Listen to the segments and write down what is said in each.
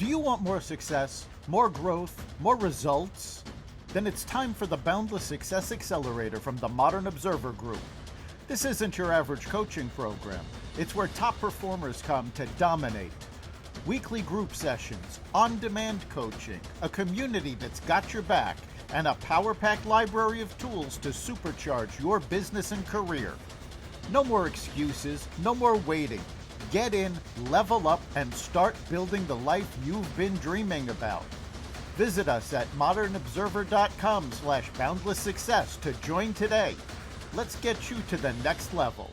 Do you want more success, more growth, more results? Then it's time for the Boundless Success Accelerator from the Modern Observer Group. This isn't your average coaching program. It's where top performers come to dominate. Weekly group sessions, on-demand coaching, a community that's got your back, and a power-packed library of tools to supercharge your business and career. No more excuses, no more waiting. Get in, level up, and start building the life you've been dreaming about. Visit us at modernobserver.com/boundlesssuccess to join today. Let's get you to the next level.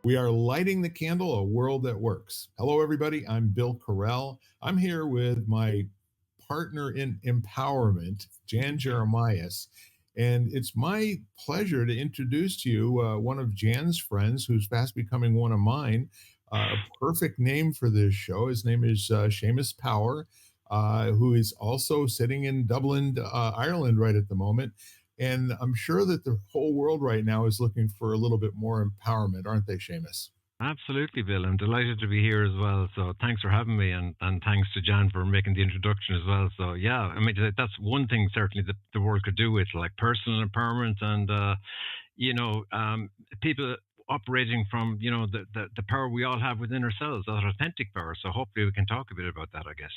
We are lighting the candle, a world that works. Hello, everybody. I'm Bill Correll. I'm here with my partner in empowerment, Jan Jeremias. And it's my pleasure to introduce to you one of Jan's friends who's fast becoming one of mine. A perfect name for this show. His name is Seamus Power, who is also sitting in Dublin, Ireland right at the moment. And I'm sure that the whole world right now is looking for a little bit more empowerment, aren't they, Seamus? Absolutely, Bill. I'm delighted to be here as well. So thanks for having me, and thanks to Jan for making the introduction as well. So yeah, I mean that's one thing certainly that the world could do with, like personal empowerment and people operating from the power we all have within ourselves, that authentic power. So hopefully we can talk a bit about that, I guess.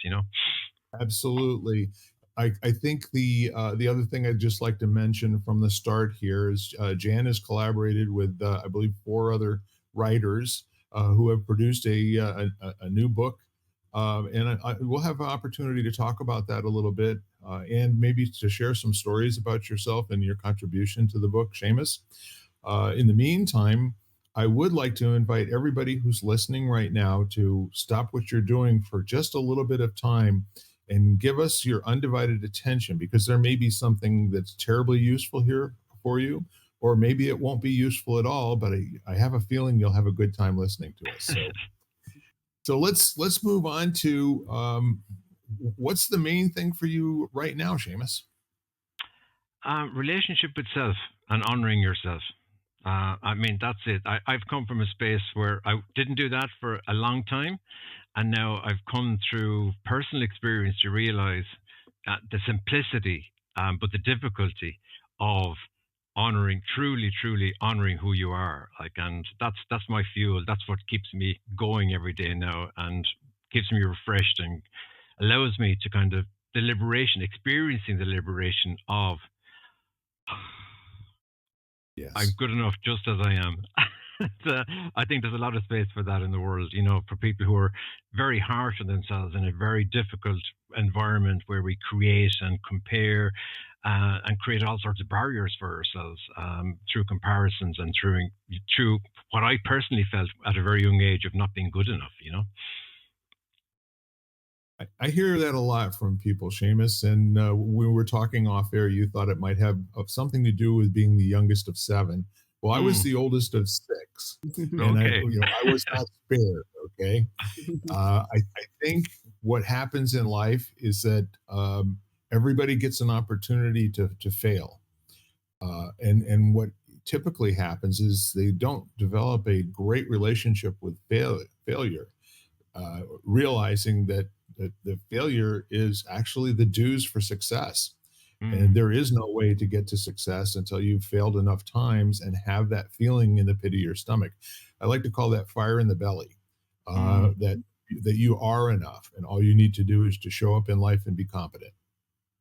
Absolutely. I think the other thing I'd just like to mention from the start here is Jan has collaborated with I believe 4 other writers who have produced a new book, and we'll have an opportunity to talk about that a little bit and maybe to share some stories about yourself and your contribution to the book, Seamus. In the meantime, I would like to invite everybody who's listening right now to stop what you're doing for just a little bit of time and give us your undivided attention, because there may be something that's terribly useful here for you, or maybe it won't be useful at all, but I have a feeling you'll have a good time listening to us. So let's move on to what's the main thing for you right now, Seamus? Relationship with self and honoring yourself. I mean, that's it. I've come from a space where I didn't do that for a long time. And now I've come through personal experience to realize the simplicity, but the difficulty of honoring, truly honoring who you are. And that's my fuel. That's what keeps me going every day now, and keeps me refreshed and allows me to kind of experiencing the liberation of Yes. I'm good enough just as I am. I think there's a lot of space for that in the world, for people who are very harsh on themselves in a very difficult environment where we create and compare and create all sorts of barriers for ourselves through comparisons and through what I personally felt at a very young age of not being good enough. I hear that a lot from people, Seamus, and when we were talking off air, you thought it might have something to do with being the youngest of 7. Well, I was the oldest of 6, and Okay. I was not spared. Okay, I think what happens in life is that everybody gets an opportunity to fail, and what typically happens is they don't develop a great relationship with failure, realizing that the failure is actually the dues for success. And there is no way to get to success until you've failed enough times and have that feeling in the pit of your stomach. I like to call that fire in the belly, that you are enough, and all you need to do is to show up in life and be competent.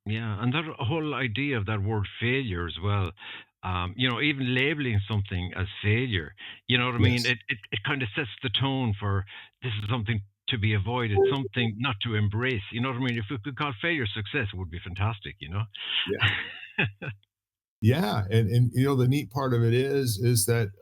Yeah, and that whole idea of that word failure as well. Even labeling something as failure, you know what I mean? Yes. It kind of sets the tone for this is something to be avoided, something not to embrace. You know what I mean? If we could call failure success, it would be fantastic. Yeah. Yeah, and the neat part of it is that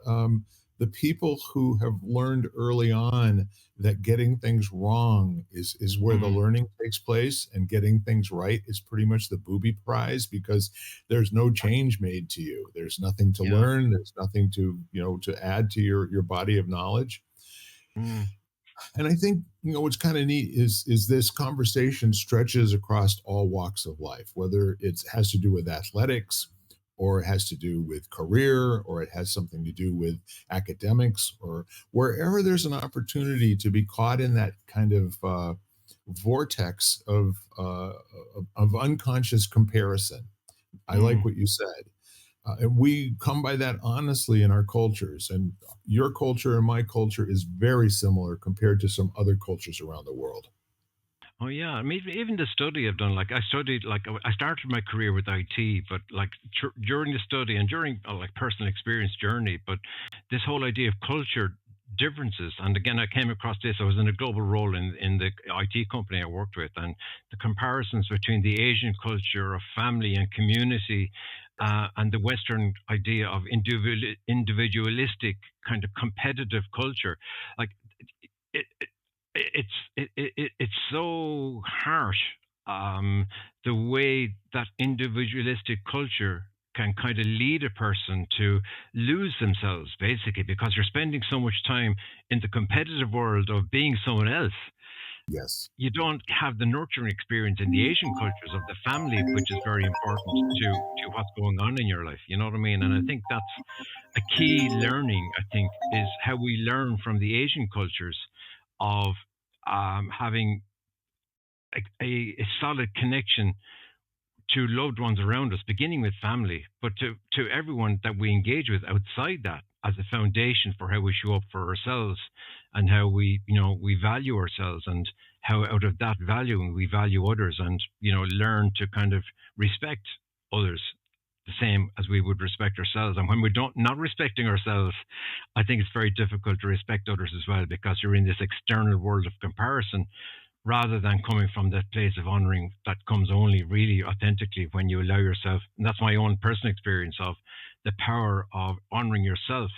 the people who have learned early on that getting things wrong is where the Mm, learning takes place, and getting things right is pretty much the booby prize, because there's no change made to you. There's nothing to yeah. learn. There's nothing to, to add to your body of knowledge. Mm, And I think, what's kind of neat is this conversation stretches across all walks of life, whether it has to do with athletics, or it has to do with career, or it has something to do with academics, or wherever there's an opportunity to be caught in that kind of vortex of unconscious comparison. I like mm. what you said. And we come by that honestly in our cultures. And your culture and my culture is very similar compared to some other cultures around the world. Oh yeah, I mean even the study I've done, like I studied, like I started my career with IT, but like during the study and during like personal experience journey, but this whole idea of culture differences, and again I came across this. I was in a global role in the IT company I worked with, and the comparisons between the Asian culture of family and community, and the Western idea of individualistic kind of competitive culture, like it, it's so harsh, the way that individualistic culture can kind of lead a person to lose themselves, basically, because you're spending so much time in the competitive world of being someone else. Yes. You don't have the nurturing experience in the Asian cultures of the family, which is very important to what's going on in your life. You know what I mean? And I think that's a key learning, I think, is how we learn from the Asian cultures of, having a solid connection to loved ones around us, beginning with family, but to everyone that we engage with outside that, as a foundation for how we show up for ourselves, and how we value ourselves, and how out of that valuing we value others, and learn to kind of respect others the same as we would respect ourselves. And when we're not respecting ourselves, I think it's very difficult to respect others as well, because you're in this external world of comparison, rather than coming from that place of honoring that comes only really authentically when you allow yourself. And that's my own personal experience of the power of honoring yourself.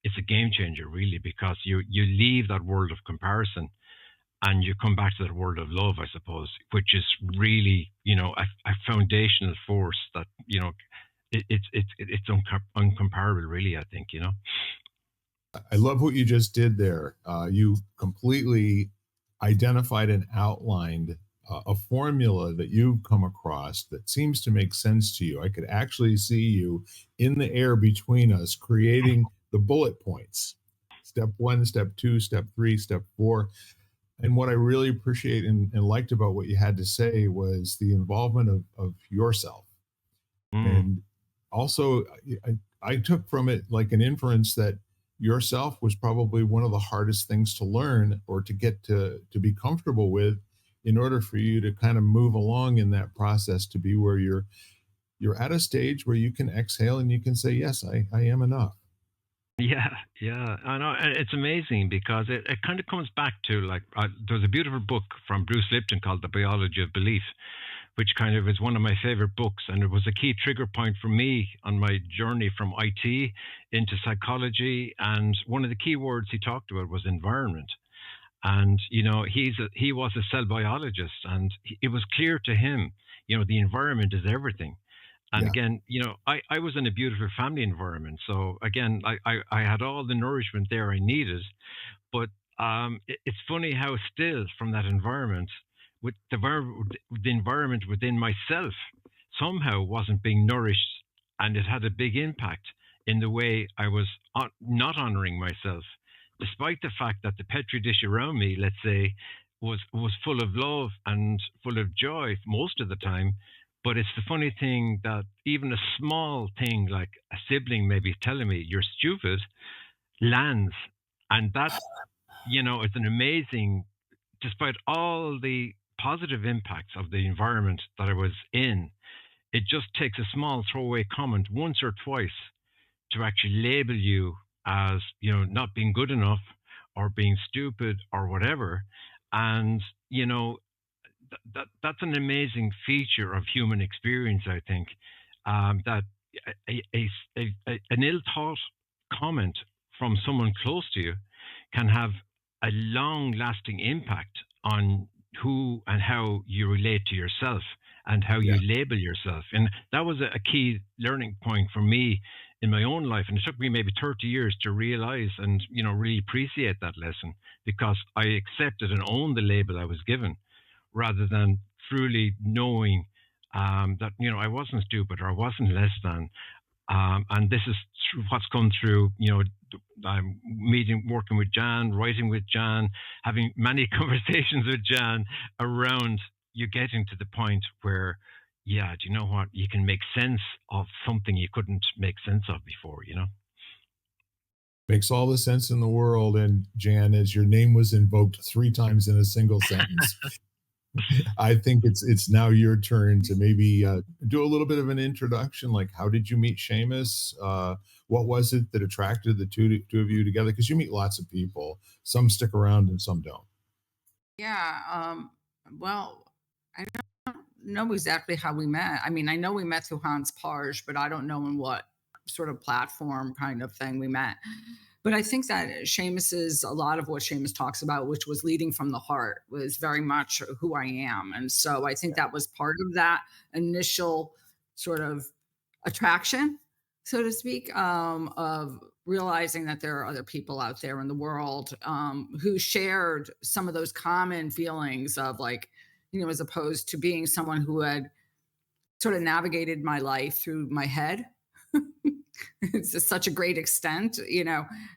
It's a game changer, really, because you leave that world of comparison and you come back to that world of love, I suppose, which is really, a foundational force that, it's uncomparable, really, I think, I love what you just did there. You completely identified and outlined a formula that you've come across that seems to make sense to you. I could actually see you in the air between us creating the bullet points: step one, step two, step three, step four. And what I really appreciate and liked about what you had to say was the involvement of yourself. Mm. And also, I took from it like an inference that yourself was probably one of the hardest things to learn, or to get to be comfortable with, in order for you to kind of move along in that process, to be where you're at a stage where you can exhale and you can say, yes, I am enough. Yeah, yeah, I know. And it's amazing because it kind of comes back to, like, there's a beautiful book from Bruce Lipton called The Biology of Belief, which kind of is one of my favorite books. And it was a key trigger point for me on my journey from IT into psychology. And one of the key words he talked about was environment. And he was a cell biologist, and it was clear to him, the environment is everything. And Yeah. again, I was in a beautiful family environment, so again, I had all the nourishment there I needed. But it's funny how still from that environment, with the environment within myself, somehow wasn't being nourished, and it had a big impact in the way I was not honoring myself, despite the fact that the petri dish around me, let's say, was full of love and full of joy most of the time. But it's the funny thing that even a small thing like a sibling maybe telling me you're stupid lands, and that, it's an amazing, despite all the positive impacts of the environment that I was in, it just takes a small throwaway comment once or twice to actually label you as, not being good enough, or being stupid, or whatever. And, that's an amazing feature of human experience, I think, that an ill thought comment from someone close to you can have a long lasting impact on who and how you relate to yourself and how you Yeah. label yourself. And that was a key learning point for me in my own life. And it took me maybe 30 years to realize and, really appreciate that lesson, because I accepted and owned the label I was given rather than truly knowing that, I wasn't stupid or I wasn't less than. And this is what's come through, working with Jan, writing with Jan, having many conversations with Jan around you getting to the point where, yeah, do you know what? You can make sense of something you couldn't make sense of before. Makes all the sense in the world. And Jan, as your name was invoked 3 times in a single sentence, I think it's now your turn to maybe do a little bit of an introduction. Like, how did you meet Seamus? What was it that attracted the two of you together? Because you meet lots of people. Some stick around and some don't. Yeah. Well, I don't know exactly how we met. I mean, I know we met through Hans Parge, but I don't know in what sort of platform kind of thing we met. But I think that Seamus's, a lot of what Seamus talks about, which was leading from the heart, was very much who I am. And so I think that was part of that initial sort of attraction, so to speak, of realizing that there are other people out there in the world who shared some of those common feelings of like, as opposed to being someone who had sort of navigated my life through my head. It's to such a great extent,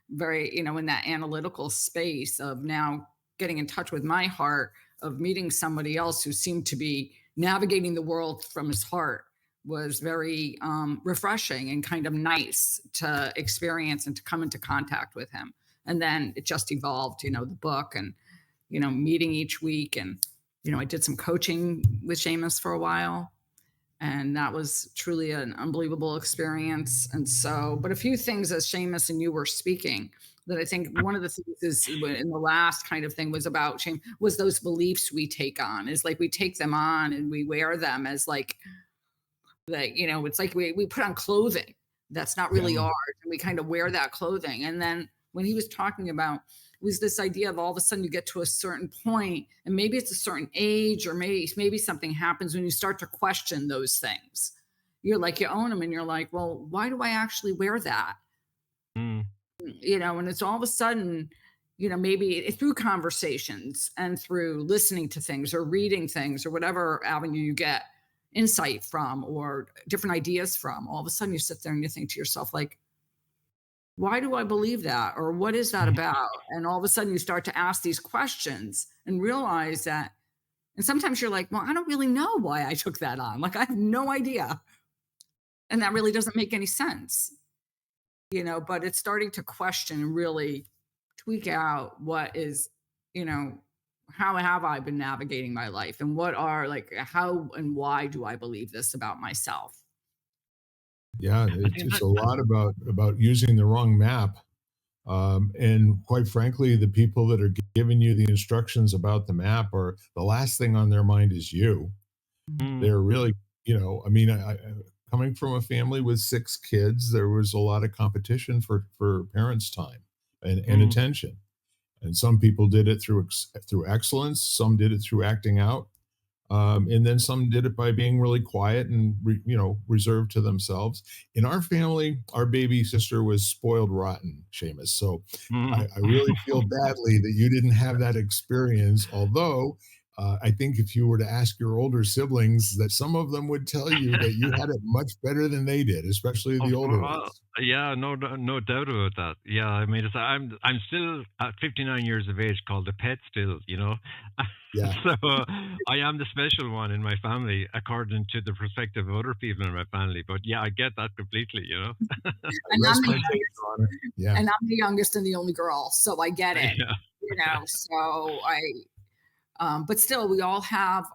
very, in that analytical space of now getting in touch with my heart, of meeting somebody else who seemed to be navigating the world from his heart was very refreshing and kind of nice to experience and to come into contact with him. And then it just evolved, the book and, meeting each week. And, I did some coaching with Seamus for a while. And that was truly an unbelievable experience. And so, but a few things as Seamus and you were speaking that I think one of the things is in the last kind of thing was about shame was those beliefs we take on, is like we take them on and we wear them as like, it's like we put on clothing that's not really ours, and we kind of wear that clothing. And then when he was talking about was this idea of all of a sudden you get to a certain point and maybe it's a certain age or maybe something happens when you start to question those things. You're like, you own them and you're like, well, why do I actually wear that? Mm. And it's all of a sudden, maybe through conversations and through listening to things or reading things or whatever avenue you get insight from or different ideas from, all of a sudden you sit there and you think to yourself, like, why do I believe that? Or what is that about? And all of a sudden you start to ask these questions and realize that, and sometimes you're like, well, I don't really know why I took that on. Like, I have no idea. And that really doesn't make any sense, but it's starting to question and really tweak out what is, how have I been navigating my life and what are like, how and why do I believe this about myself? Yeah, it's a lot about using the wrong map. And quite frankly, the people that are giving you the instructions about the map are the last thing on their mind is you. Mm. They're really, I mean, coming from a family with 6 kids, there was a lot of competition for parents' time and attention. And some people did it through excellence. Some did it through acting out. And then some did it by being really quiet and reserved to themselves. In our family, our baby sister was spoiled rotten, Seamus. So I really feel badly that you didn't have that experience. Although I think if you were to ask your older siblings, that some of them would tell you that you had it much better than they did, especially the older ones. Yeah, no doubt about that. Yeah, I mean, I'm still at 59 years of age called a pet still, Yeah. So I am the special one in my family, according to the perspective of other people in my family. But yeah, I get that completely, And Yeah. and I'm the youngest and the only girl, so I get it. Yeah. So but still, we all have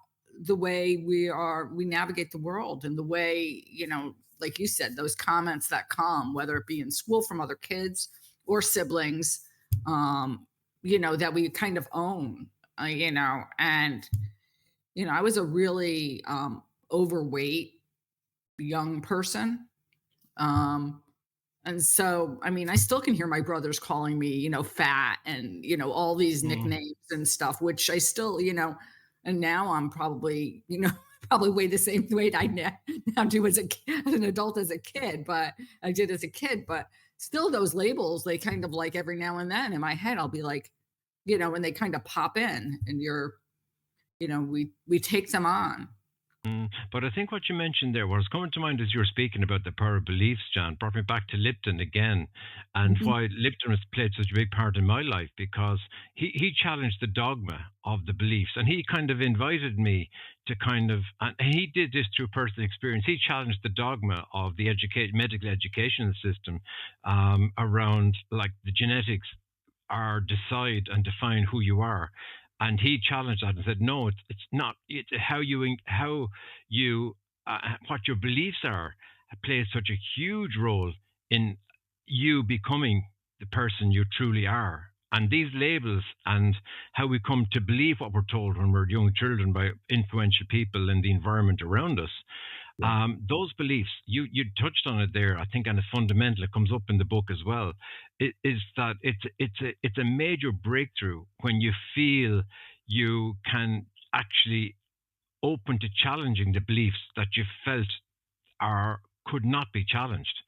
the way we navigate the world and the way, like you said, those comments that come, whether it be in school from other kids or siblings, that we kind of own, and, I was a really overweight young person. And And so, I mean, I still can hear my brothers calling me, fat and, all these Mm, nicknames and stuff, which I still, and now I'm probably, probably weigh the same weight I now do as an adult as a kid, but I did as a kid. But still, those labels, they kind of like every now and then in my head, I'll be like, when they kind of pop in and we take them on. But I think what you mentioned there, what was coming to mind as you were speaking about the power of beliefs, John, brought me back to Lipton again, and Mhm. why Lipton has played such a big part in my life, because he challenged the dogma of the beliefs, and he kind of invited me to and he did this through personal experience. He challenged the dogma of the medical education system around like the genetics are decide and define who you are. And he challenged that and said, no, it's not. It's how you what your beliefs are plays such a huge role in you becoming the person you truly are. And these labels and how we come to believe what we're told when we're young children by influential people in the environment around us, those beliefs, you touched on it there, I think, and it's fundamental. It comes up in the book as well. It is that it's a major breakthrough when you feel you can actually open to challenging the beliefs that you felt are could not be challenged.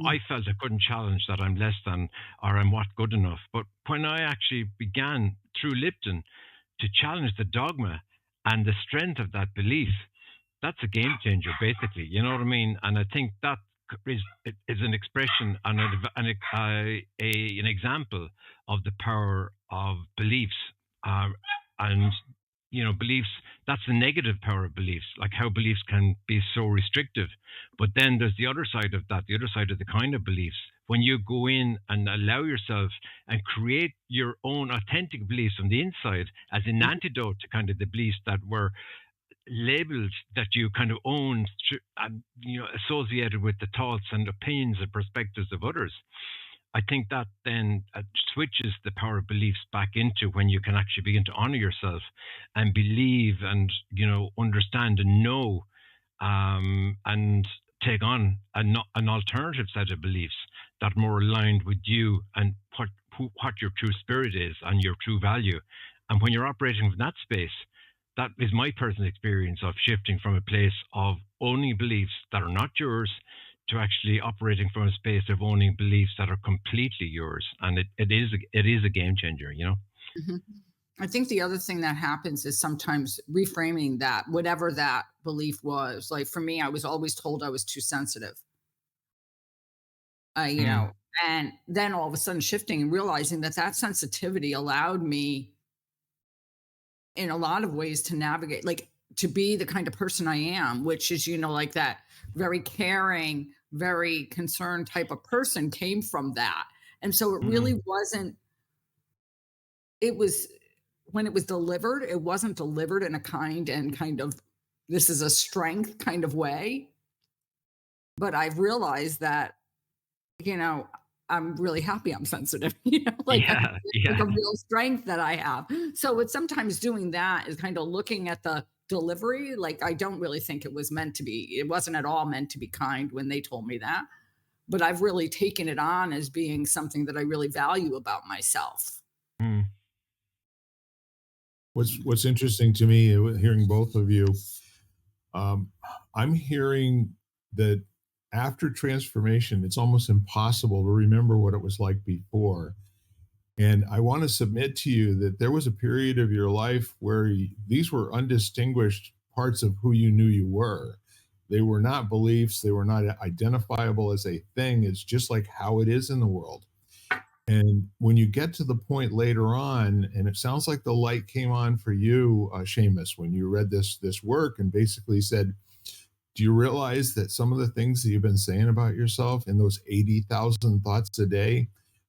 I felt I couldn't challenge that I'm less than or I'm not good enough. But when I actually began through Lipton to challenge the dogma and the strength of that belief, that's a game changer, basically. You know what I mean? And I think that is an expression and an example of the power of beliefs. And beliefs, that's the negative power of beliefs, like how beliefs can be so restrictive. But then there's the other side of that, the other side of the kind of beliefs. When you go in and allow yourself and create your own authentic beliefs from the inside as an antidote to kind of the beliefs that were labels that you kind of own and associated with the thoughts and opinions and perspectives of others. I think that then switches the power of beliefs back into when you can actually begin to honor yourself and believe and understand and know, and take on an alternative set of beliefs that are more aligned with you and what your true spirit is and your true value. And when you're operating from that space, that is my personal experience of shifting from a place of owning beliefs that are not yours to actually operating from a space of owning beliefs that are completely yours. And it is a game changer, Mhm. I think the other thing that happens is sometimes reframing that, whatever that belief was. Like for me, I was always told I was too sensitive. Uh, you Mm, know, and then all of a sudden shifting and realizing that that sensitivity allowed me in a lot of ways to navigate, like to be the kind of person I am, which is, like that very caring, very concerned type of person came from that. And so it mm, really wasn't, it was when it was delivered, it wasn't delivered in a kind and kind of this is a strength kind of way. But I've realized that, you know, I'm really happy I'm sensitive, like yeah, it's like yeah. a real strength that I have. So it's sometimes doing that is kind of looking at the delivery. Like I don't really think it wasn't at all meant to be kind when they told me that. But I've really taken it on as being something that I really value about myself. Mm, What's interesting to me, hearing both of you, um, I'm hearing that after transformation, it's almost impossible to remember what it was like before. And I want to submit to you that there was a period of your life where these were undistinguished parts of who you knew you were. They were not beliefs, they were not identifiable as a thing. It's just like how it is in the world. And when you get to the point later on, and it sounds like the light came on for you, Seamus, when you read this work and basically said, do you realize that some of the things that you've been saying about yourself in those 80,000 thoughts a day,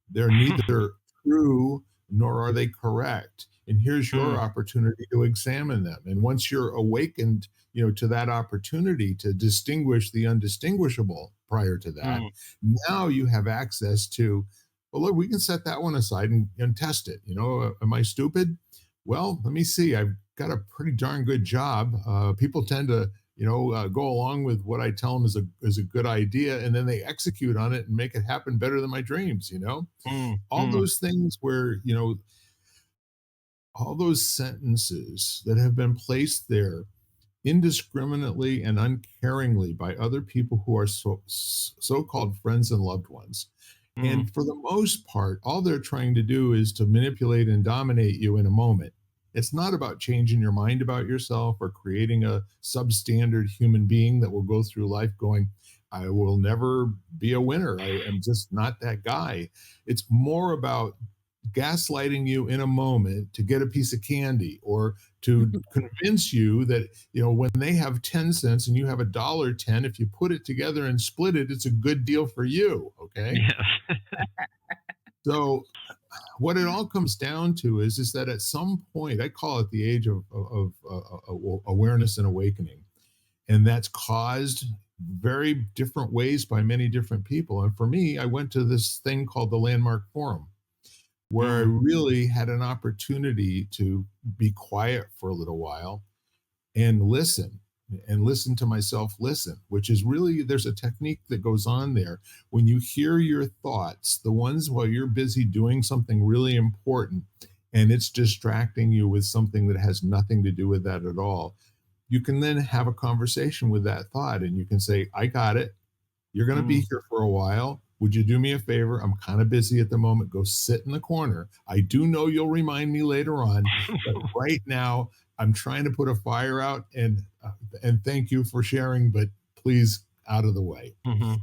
they're neither true nor are they correct? And here's your mm, opportunity to examine them. And once you're awakened, to that opportunity to distinguish the undistinguishable prior to that, mm, now you have access to, well, look, we can set that one aside and test it. Am I stupid? Well, let me see. I've got a pretty darn good job. People tend to go along with what I tell them is a good idea, and then they execute on it and make it happen better than my dreams. Mm, All mm, those things where all those sentences that have been placed there indiscriminately and uncaringly by other people who are so-called friends and loved ones. mm, And for the most part, all they're trying to do is to manipulate and dominate you in a moment. It's not about changing your mind about yourself or creating a substandard human being that will go through life going, I will never be a winner. I am just not that guy. It's more about gaslighting you in a moment to get a piece of candy, or to convince you that when they have 10 cents and you have $1.10, if you put it together and split it, it's a good deal for you. Okay. yes. So what it all comes down to is that at some point, I call it the age of awareness and awakening, and that's caused very different ways by many different people. And for me, I went to this thing called the Landmark Forum, where I Mm, really had an opportunity to be quiet for a little while and listen to myself listen, which is really, there's a technique that goes on there. When you hear your thoughts, the ones while you're busy doing something really important and it's distracting you with something that has nothing to do with that at all, you can then have a conversation with that thought and you can say, I got it. You're going to be mm. here for a while. Would you do me a favor? I'm kind of busy at the moment. Go sit in the corner. I do know you'll remind me later on, but right now I'm trying to put a fire out, and thank you for sharing, but please out of the way. Mhm.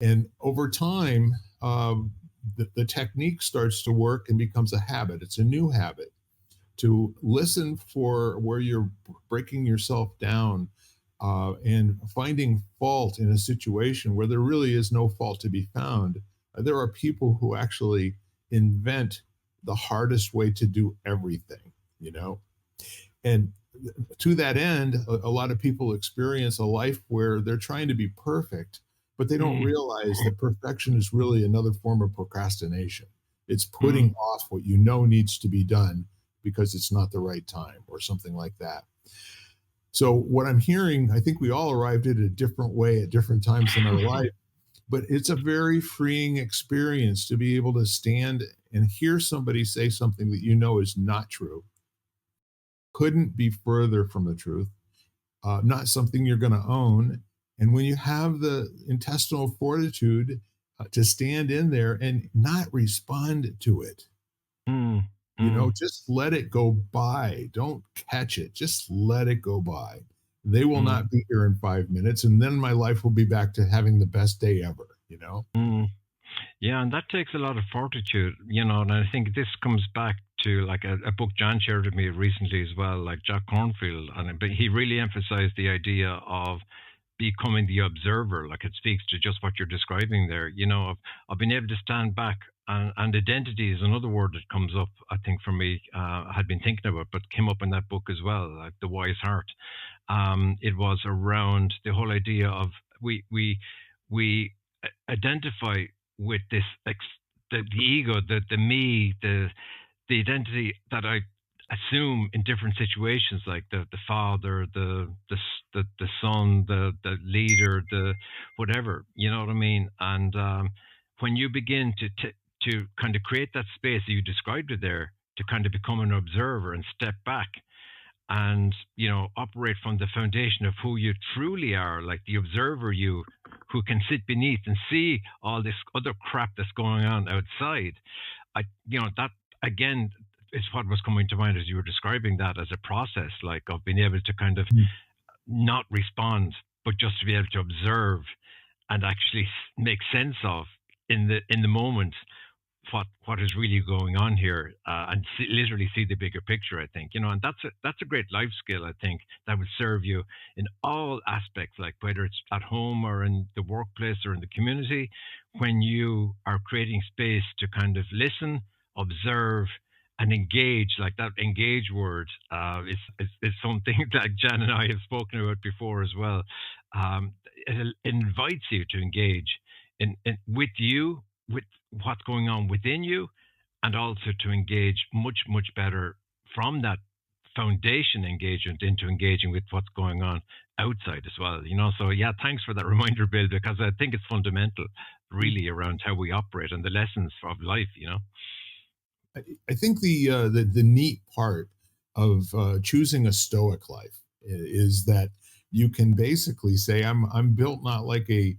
And over time, the technique starts to work and becomes a habit. It's a new habit to listen for where you're breaking yourself down, and finding fault in a situation where there really is no fault to be found. There are people who actually invent the hardest way to do everything, you know? And to that end, a lot of people experience a life where they're trying to be perfect, but they don't Mm, realize that perfection is really another form of procrastination. It's mm, putting off what you know needs to be done because it's not the right time or something like that. So, what I'm hearing, I think we all arrived at a different way at different times in our life, but it's a very freeing experience to be able to stand and hear somebody say something that you know is not true, couldn't be further from the truth, not something you're going to own. And when you have the intestinal fortitude to stand in there and not respond to it, mm, mm, just let it go by. Don't catch it. Just let it go by. They will mm, not be here in 5 minutes. And then my life will be back to having the best day ever. mm. Yeah, and that takes a lot of fortitude, and I think this comes back to like a book John shared with me recently as well, like Jack Cornfield, but he really emphasized the idea of becoming the observer. Like it speaks to just what you're describing there. I've been able to stand back, and identity is another word that comes up. I think for me, I had been thinking about, but came up in that book as well, like the wise heart. It was around the whole idea of we identify with this the ego, the me, the identity that I assume in different situations, like the father, the son, the leader, the whatever, you know what I mean? And when you begin to kind of create that space that you described it there, to kind of become an observer and step back and operate from the foundation of who you truly are, like the observer you, who can sit beneath and see all this other crap that's going on outside. That again is what was coming to mind as you were describing that, as a process, like of being able to kind of Mm. not respond, but just to be able to observe and actually make sense of in the moment what is really going on here, and literally see the bigger picture. I think, and that's a great life skill. I think that would serve you in all aspects, like whether it's at home or in the workplace or in the community, when you are creating space to kind of listen, observe, and engage. Like that engage word is something that Jan and I have spoken about before as well. It invites you to engage with you, with what's going on within you, and also to engage much better from that foundation engagement into engaging with what's going on outside as well. So yeah, thanks for that reminder, Bill, because I think it's fundamental, really, around how we operate and the lessons of life. I think the neat part of choosing a stoic life is that you can basically say I'm built not like a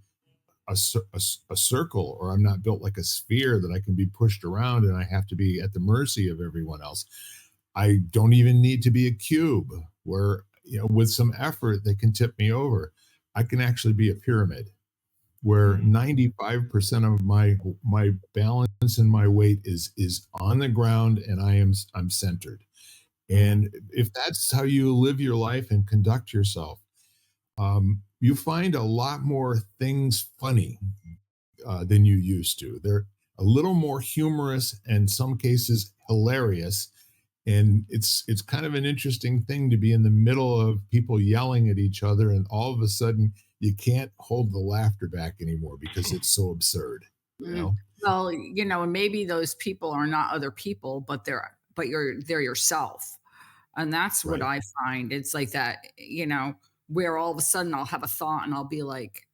circle, or I'm not built like a sphere that I can be pushed around and I have to be at the mercy of everyone else. I don't even need to be a cube where, with some effort, they can tip me over. I can actually be a pyramid where 95% of my balance and my weight is on the ground, and I'm centered. And if that's how you live your life and conduct yourself, you find a lot more things funny than you used to. They're a little more humorous, and in some cases hilarious. And it's kind of an interesting thing to be in the middle of people yelling at each other, and all of a sudden you can't hold the laughter back anymore because it's so absurd. Well, and maybe those people are not other people, but they're yourself. And that's what Right. I find. It's like that, where all of a sudden I'll have a thought and I'll be like,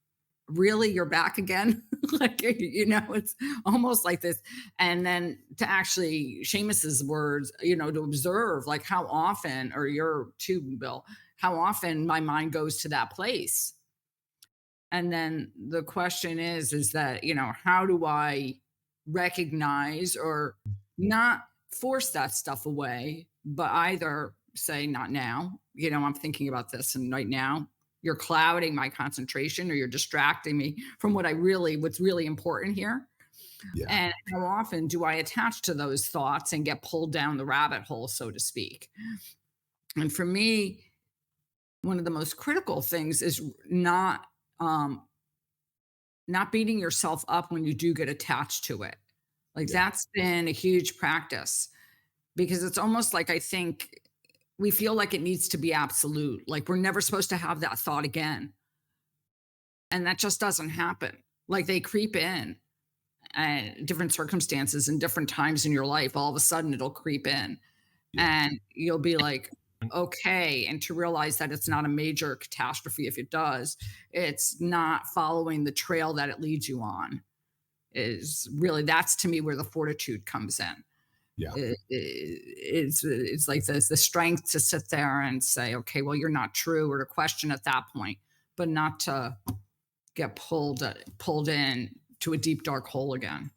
really, you're back again? Like, it's almost like this. And then to actually, Seamus's words, to observe, like, how often, or your too, Bill, how often my mind goes to that place. And then the question is that, how do I recognize, or not force that stuff away, but either say, not now, I'm thinking about this, and right now you're clouding my concentration, or you're distracting me from what's really important here. Yeah. And how often do I attach to those thoughts and get pulled down the rabbit hole, so to speak? And for me, one of the most critical things is um, not beating yourself up when you do get attached to it. Like, Yeah. that's been a huge practice, because it's almost like, I think we feel like it needs to be absolute. Like, we're never supposed to have that thought again. And that just doesn't happen. Like, they creep in and different circumstances and different times in your life. All of a sudden it'll creep in, Yeah. and you'll be like, okay. And to realize that it's not a major catastrophe if it does, it's not following the trail that it leads you on, is really, that's to me where the fortitude comes in. Yeah. It's like this, the strength to sit there and say, okay, well, you're not true, or to question at that point, but not to get pulled in to a deep dark hole again.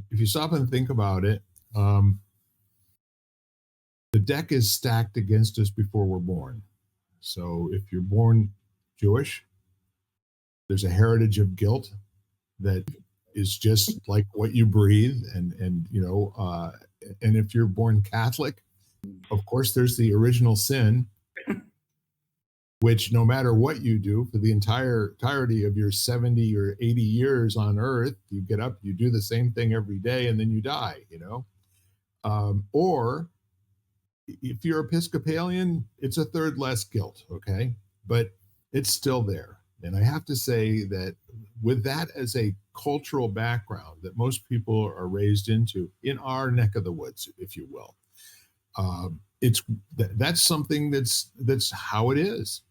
If you stop and think about it, the deck is stacked against us before we're born. So if you're born Jewish, there's a heritage of guilt that is just like what you breathe, and if you're born Catholic, of course there's the original sin, which no matter what you do for the entirety of your 70 or 80 years on earth, you get up, you do the same thing every day, and then you die. Or if you're Episcopalian, it's a third less guilt, okay? But it's still there. And I have to say that with that as a cultural background that most people are raised into in our neck of the woods, if you will, that's something that's how it is.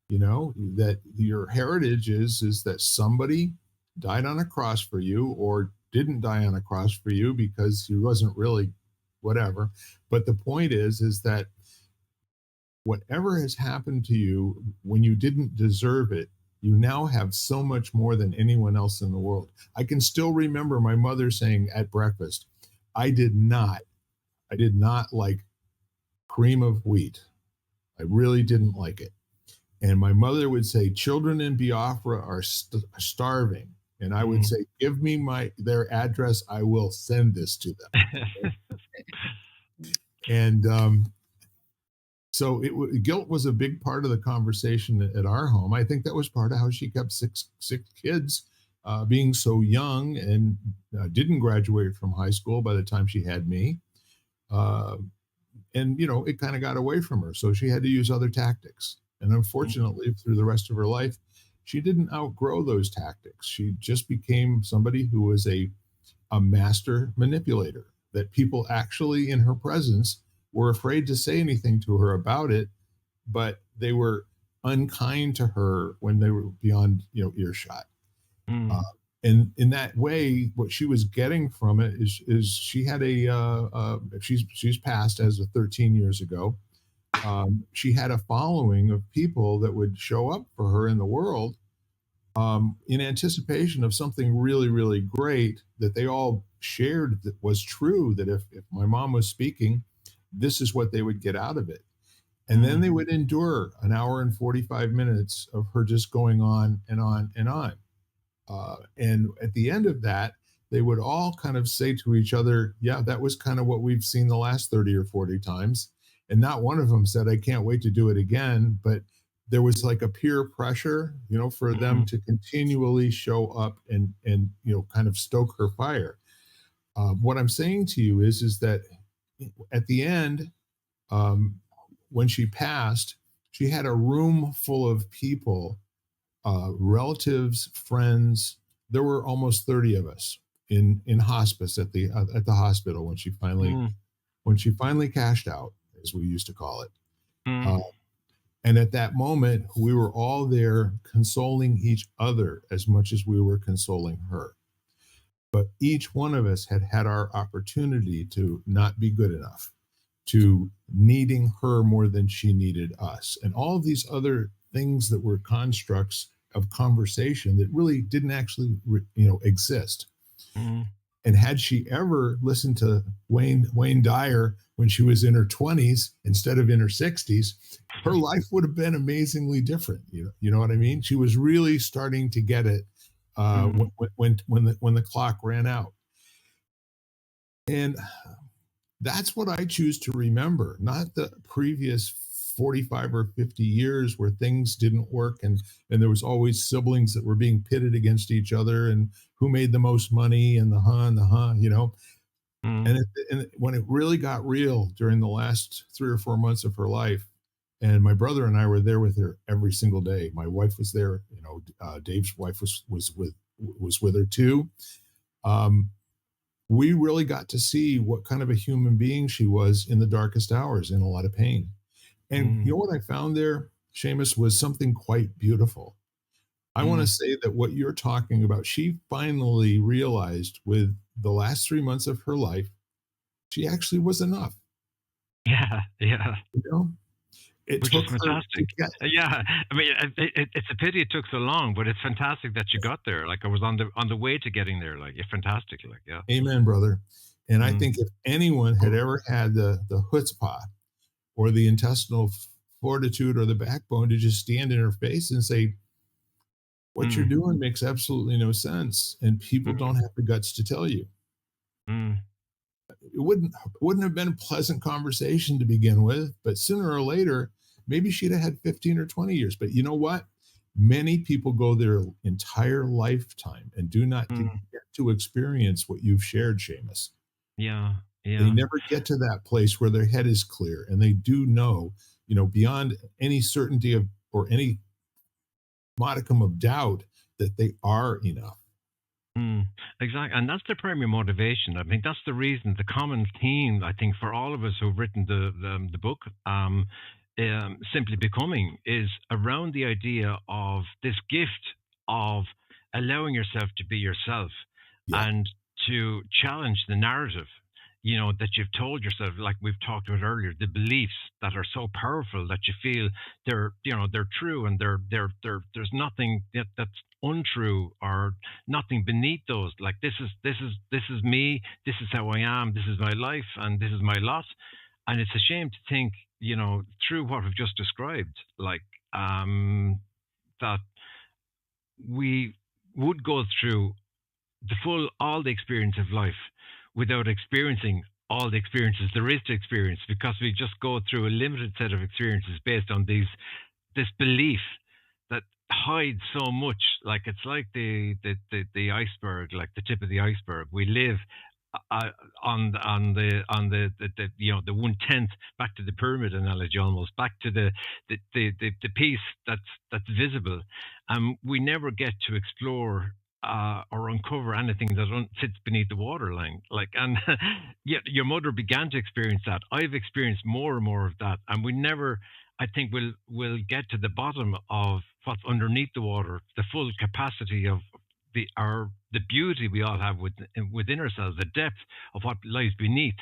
That your heritage is that somebody died on a cross for you, or didn't die on a cross for you because he wasn't really whatever. But the point is that whatever has happened to you when you didn't deserve it, you now have so much more than anyone else in the world. I can still remember my mother saying at breakfast, I did not like cream of wheat. I really didn't like it. And my mother would say, children in Biafra are starving. And I would say, give me their address. I will send this to them. And so guilt was a big part of the conversation at our home. I think that was part of how she kept six kids, being so young, and didn't graduate from high school by the time she had me. And it kind of got away from her. So she had to use other tactics. And unfortunately, through the rest of her life, she didn't outgrow those tactics. She just became somebody who was a master manipulator, that people actually in her presence were afraid to say anything to her about it, but they were unkind to her when they were beyond, earshot. Uh, Mm. and in that way, what she was getting from it is she had she's passed as of 13 years ago. She had a following of people that would show up for her in the world, in anticipation of something really, really great that they all shared that was true. That if my mom was speaking, this is what they would get out of it. And then Mm. they would endure an hour and 45 minutes of her just going on and on and on. And at the end of that, they would all kind of say to each other, yeah, that was kind of what we've seen the last 30 or 40 times. And not one of them said, I can't wait to do it again. But there was like a peer pressure, for them Mm. to continually show up and kind of stoke her fire. What I'm saying to you is that at the end, um, when she passed, she had a room full of people, relatives, friends. There were almost 30 of us in hospice at the hospital Mm. when she finally cashed out, as we used to call it. Mm. Uh, and at that moment, we were all there consoling each other as much as we were consoling her. But each one of us had had our opportunity to not be good enough, to needing her more than she needed us, and all of these other things that were constructs of conversation that really didn't actually, exist. Mm. And had she ever listened to Wayne Dyer when she was in her 20s instead of in her 60s, her life would have been amazingly different. You know what I mean? She was really starting to get it, Mm. when the clock ran out. And that's what I choose to remember, not the previous 45 or 50 years where things didn't work and there was always siblings that were being pitted against each other and who made the most money and the huh. Mm. And when it really got real during the last 3 or 4 months of her life, and my brother and I were there with her every single day. My wife was there. Dave's wife was with her too. Um, we really got to see what kind of a human being she was in the darkest hours, in a lot of pain. And you Mm. know what I found there, Seamus, was something quite beautiful. I want to Mm. say that what you're talking about, she finally realized with the last 3 months of her life, she actually was enough. Yeah. Yeah. You know, it Which is took her to fantastic. get. Yeah, I mean, it's a pity it took so long, but it's fantastic that you got there. Like I was on the way to getting there. Like, yeah, fantastic. Like, yeah. Amen, brother. And I Mm. think if anyone had ever had the chutzpah or the intestinal fortitude or the backbone to just stand in her face and say, what you're Mm. doing makes absolutely no sense, and people Mm. don't have the guts to tell you. Mm. It wouldn't have been a pleasant conversation to begin with, but sooner or later, maybe she'd have had 15 or 20 years. But you know what? Many people go their entire lifetime and do not get Mm. to experience what you've shared, Seamus. Yeah. They Yeah. never get to that place where their head is clear and they do know, beyond any certainty of or any modicum of doubt that they are enough. Mm, exactly. And that's the primary motivation. I think that's the reason, the common theme, I think, for all of us who've written the book, Simply Becoming, is around the idea of this gift of allowing yourself to be yourself Yeah. and to challenge the narrative, that you've told yourself, like we've talked about earlier, the beliefs that are so powerful that you feel they're true and there's nothing that's untrue or nothing beneath those. Like this is me, this is how I am, this is my life, and this is my lot. And it's a shame to think, through what we've just described, like that we would go through all the experience of life without experiencing all the experiences there is to experience, because we just go through a limited set of experiences based on this belief that hides so much. Like it's like the iceberg, like the tip of the iceberg. We live on the 1/10, back to the pyramid analogy, almost back to the piece that's visible, and we never get to explore or uncover anything that sits beneath the waterline. Like, and yet your mother began to experience that. I've experienced more and more of that, and we never, I think, will get to the bottom of what's underneath the water, the full capacity of the beauty we all have within ourselves, the depth of what lies beneath.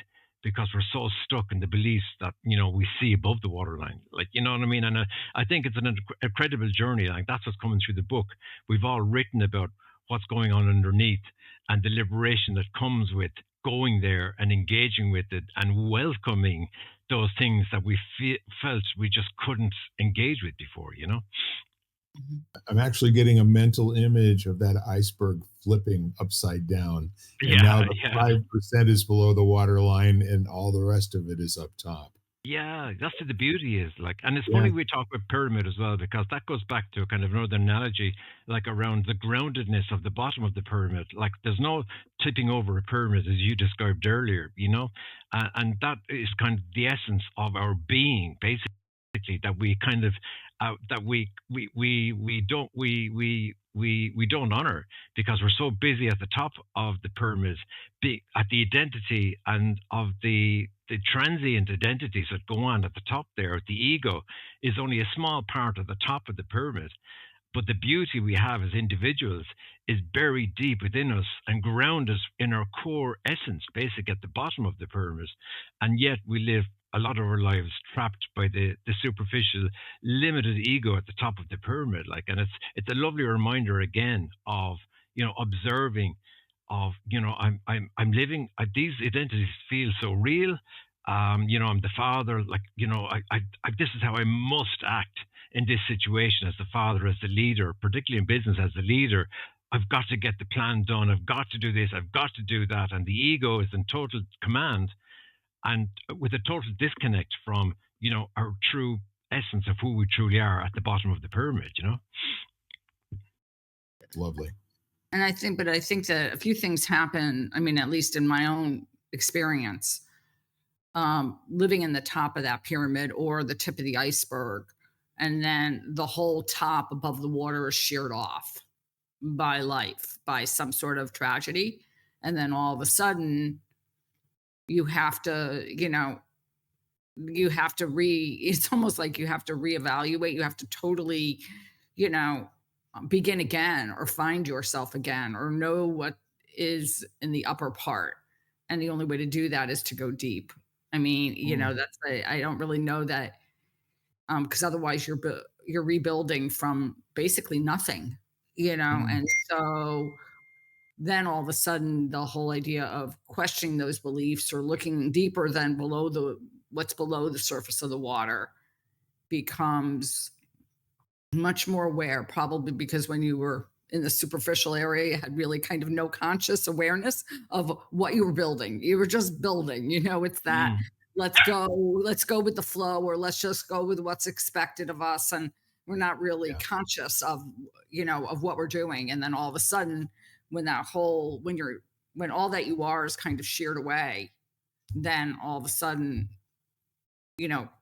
Because we're so stuck in the beliefs that we see above the waterline, like, you know what I mean. And I think it's an incredible journey. Like, that's what's coming through the book. We've all written about what's going on underneath and the liberation that comes with going there and engaging with it and welcoming those things that we felt we just couldn't engage with before. I'm actually getting a mental image of that iceberg flipping upside down. And now Yeah, the yeah. 5% is below the water line and all the rest of it is up top. Yeah, that's what the beauty is. Like, and it's Yeah. funny we talk about pyramid as well, because that goes back to a kind of another analogy, like around the groundedness of the bottom of the pyramid. Like, there's no tipping over a pyramid as you described earlier. And that is kind of the essence of our being, basically, that we kind of that we don't honor, because we're so busy at the top of the pyramid, at the identity and of the transient identities that go on at the top there. The ego is only a small part of the top of the pyramid, but the beauty we have as individuals is buried deep within us and ground us in our core essence, basically at the bottom of the pyramid. And yet we live a lot of our lives trapped by the superficial, limited ego at the top of the pyramid. Like, and it's a lovely reminder again of observing, of I'm living, these identities feel so real. I'm the father, like, this is how I must act in this situation as the father, as the leader, particularly in business as the leader. I've got to get the plan done. I've got to do this. I've got to do that. And the ego is in total command, and with a total disconnect from, our true essence of who we truly are at the bottom of the pyramid. Lovely. And I think that a few things happen. I mean, at least in my own experience, living in the top of that pyramid or the tip of the iceberg, and then the whole top above the water is sheared off by life, by some sort of tragedy. And then all of a sudden, you have to, it's almost like you have to reevaluate. You have to totally, you know, begin again or find yourself again or know what is in the upper part. And the only way to do that is to go deep. I mean, I don't really know that, because otherwise you're rebuilding from basically nothing. Mm. And so then all of a sudden the whole idea of questioning those beliefs or looking deeper than what's below the surface of the water becomes much more aware, probably because when you were in the superficial area, you had really kind of no conscious awareness of what you were building. You were just building, it's that Mm. let's go with the flow, or let's just go with what's expected of us. And we're not really Yeah. conscious of what we're doing. And then all of a sudden, when all that you are is kind of sheared away, then all of a sudden,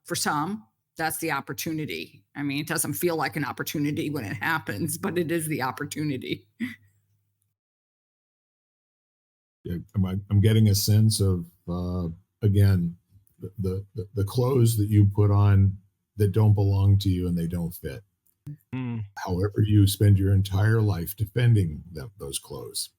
for some, that's the opportunity. I mean, it doesn't feel like an opportunity when it happens, but it is the opportunity. Yeah, I'm getting a sense of again the clothes that you put on that don't belong to you and they don't fit. Mm. However, you spend your entire life defending those clothes,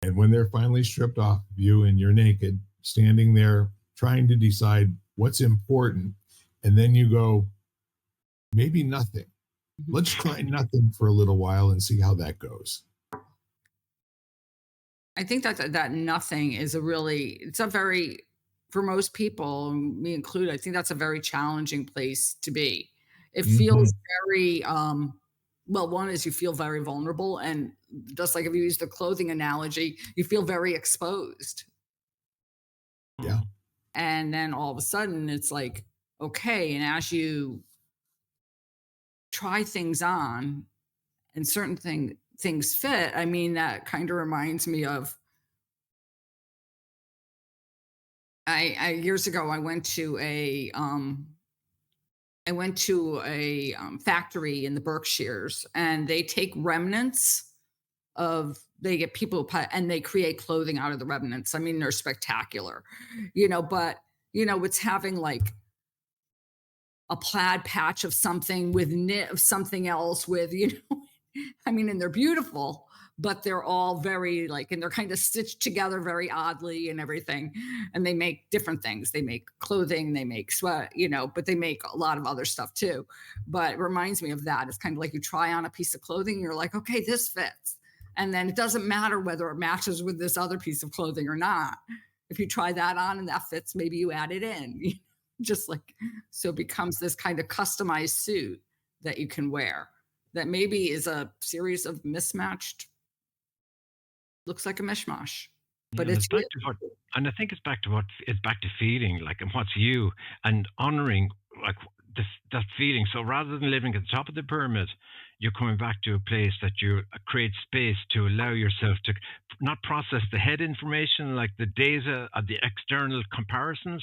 and when they're finally stripped off of you and you're naked, standing there trying to decide what's important, and then you go, maybe nothing. Let's try nothing for a little while and see how that goes. I think that nothing is it's a very, for most people, me included, I think that's a very challenging place to be. It Mhm. feels very, well, one is you feel very vulnerable. And just like if you use the clothing analogy, you feel very exposed. Yeah. And then all of a sudden it's like, okay. And as you try things on and certain things fit, I mean, that kind of reminds me of, I years ago I went to a factory in the Berkshires, and they take remnants they get people and they create clothing out of the remnants. I mean, they're spectacular, but it's having like a plaid patch of something with knit of something else with, I mean, and they're beautiful, but they're all very like, and they're kind of stitched together very oddly and everything. And they make different things. They make clothing, they make sweat, but they make a lot of other stuff too. But it reminds me of that. It's kind of like you try on a piece of clothing and you're like, okay, this fits. And then it doesn't matter whether it matches with this other piece of clothing or not. If you try that on and that fits, maybe you add it in. Just like, so it becomes this kind of customized suit that you can wear that maybe is a series of mismatched, looks like a mishmash, but and it's back to what, and I think it's back to feeling like, and what's you, and honoring like that feeling. So rather than living at the top of the pyramid, you're coming back to a place that you create space to allow yourself to not process the head information like the data of the external comparisons,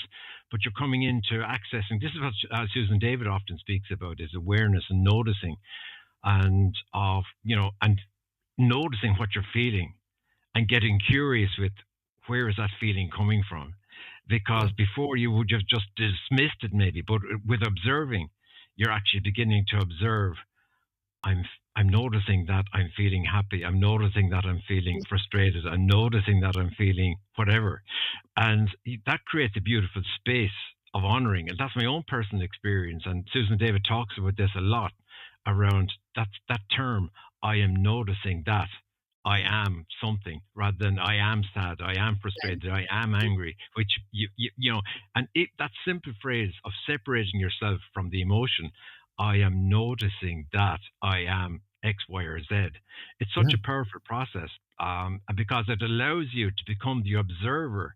but you're coming into accessing. This is what Susan David often speaks about, is awareness and noticing, and and noticing what you're feeling and getting curious with where is that feeling coming from. Because before you would have just dismissed it maybe, but with observing, you're actually beginning to observe. I'm noticing that I'm feeling happy. I'm noticing that I'm feeling frustrated. I'm noticing that I'm feeling whatever. And that creates a beautiful space of honoring. And that's my own personal experience. And Susan David talks about this a lot around that term, I am noticing that I am something, rather than I am sad, I am frustrated, I am angry, which and that simple phrase of separating yourself from the emotion, I am noticing that I am X, Y, or Z. It's such a powerful process, because it allows you to become the observer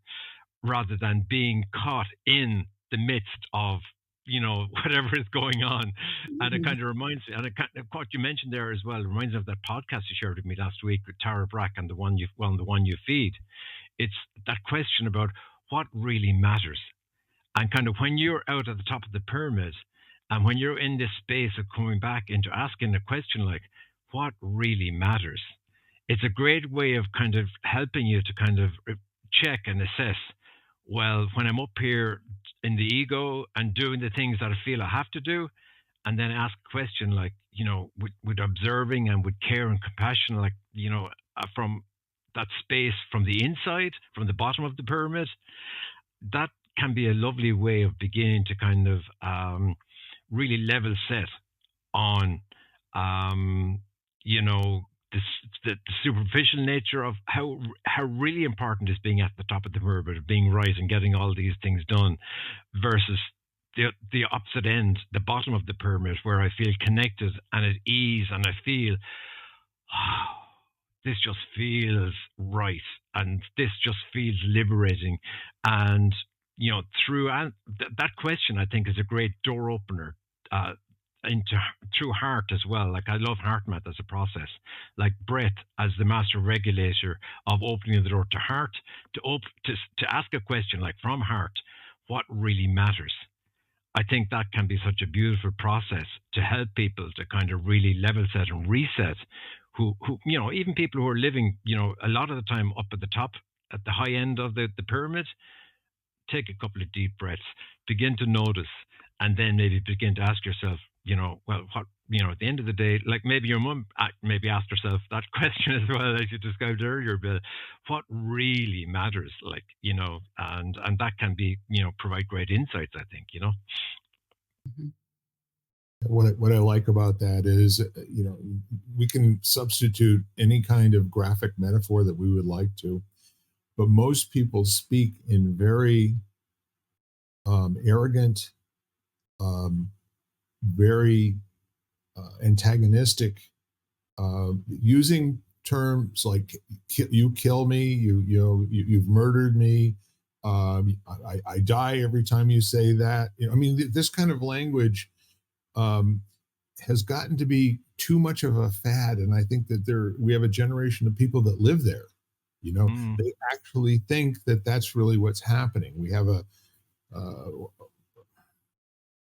rather than being caught in the midst of whatever is going on. And it kind of reminds me, and what you mentioned there as well reminds me of that podcast you shared with me last week with Tara Brack and the one you feed. It's that question about what really matters, and kind of when you're out at the top of the pyramid, and when you're in this space of coming back into asking a question like, what really matters? It's a great way of kind of helping you to kind of check and assess, well, when I'm up here in the ego and doing the things that I feel I have to do, and then ask a question like, with observing and with care and compassion, like, from that space from the inside, from the bottom of the pyramid, that can be a lovely way of beginning to kind of really level set on, the superficial nature of how really important is being at the top of the pyramid, being right and getting all these things done, versus the opposite end, the bottom of the pyramid, where I feel connected and at ease, and I feel, this just feels right, and this just feels liberating. And through that question, I think, is a great door opener through heart as well. Like, I love HeartMath as a process, like breath as the master regulator of opening the door to heart, to ask a question like from heart, what really matters. I think that can be such a beautiful process to help people to kind of really level set and reset, who even people who are living, a lot of the time up at the top, at the high end of the pyramid. Take a couple of deep breaths, begin to notice, and then maybe begin to ask yourself, well, what, at the end of the day, like maybe your mum maybe asked herself that question as well, as you described earlier, Bill, what really matters, like, and that can be, provide great insights, I think, Mhm. What I like about that is, we can substitute any kind of graphic metaphor that we would like to, but most people speak in very arrogant, very antagonistic, using terms like "you kill me," you've murdered me, I die every time you say that. I mean, this kind of language has gotten to be too much of a fad, and I think that we have a generation of people that live there. They actually think that that's really what's happening. We have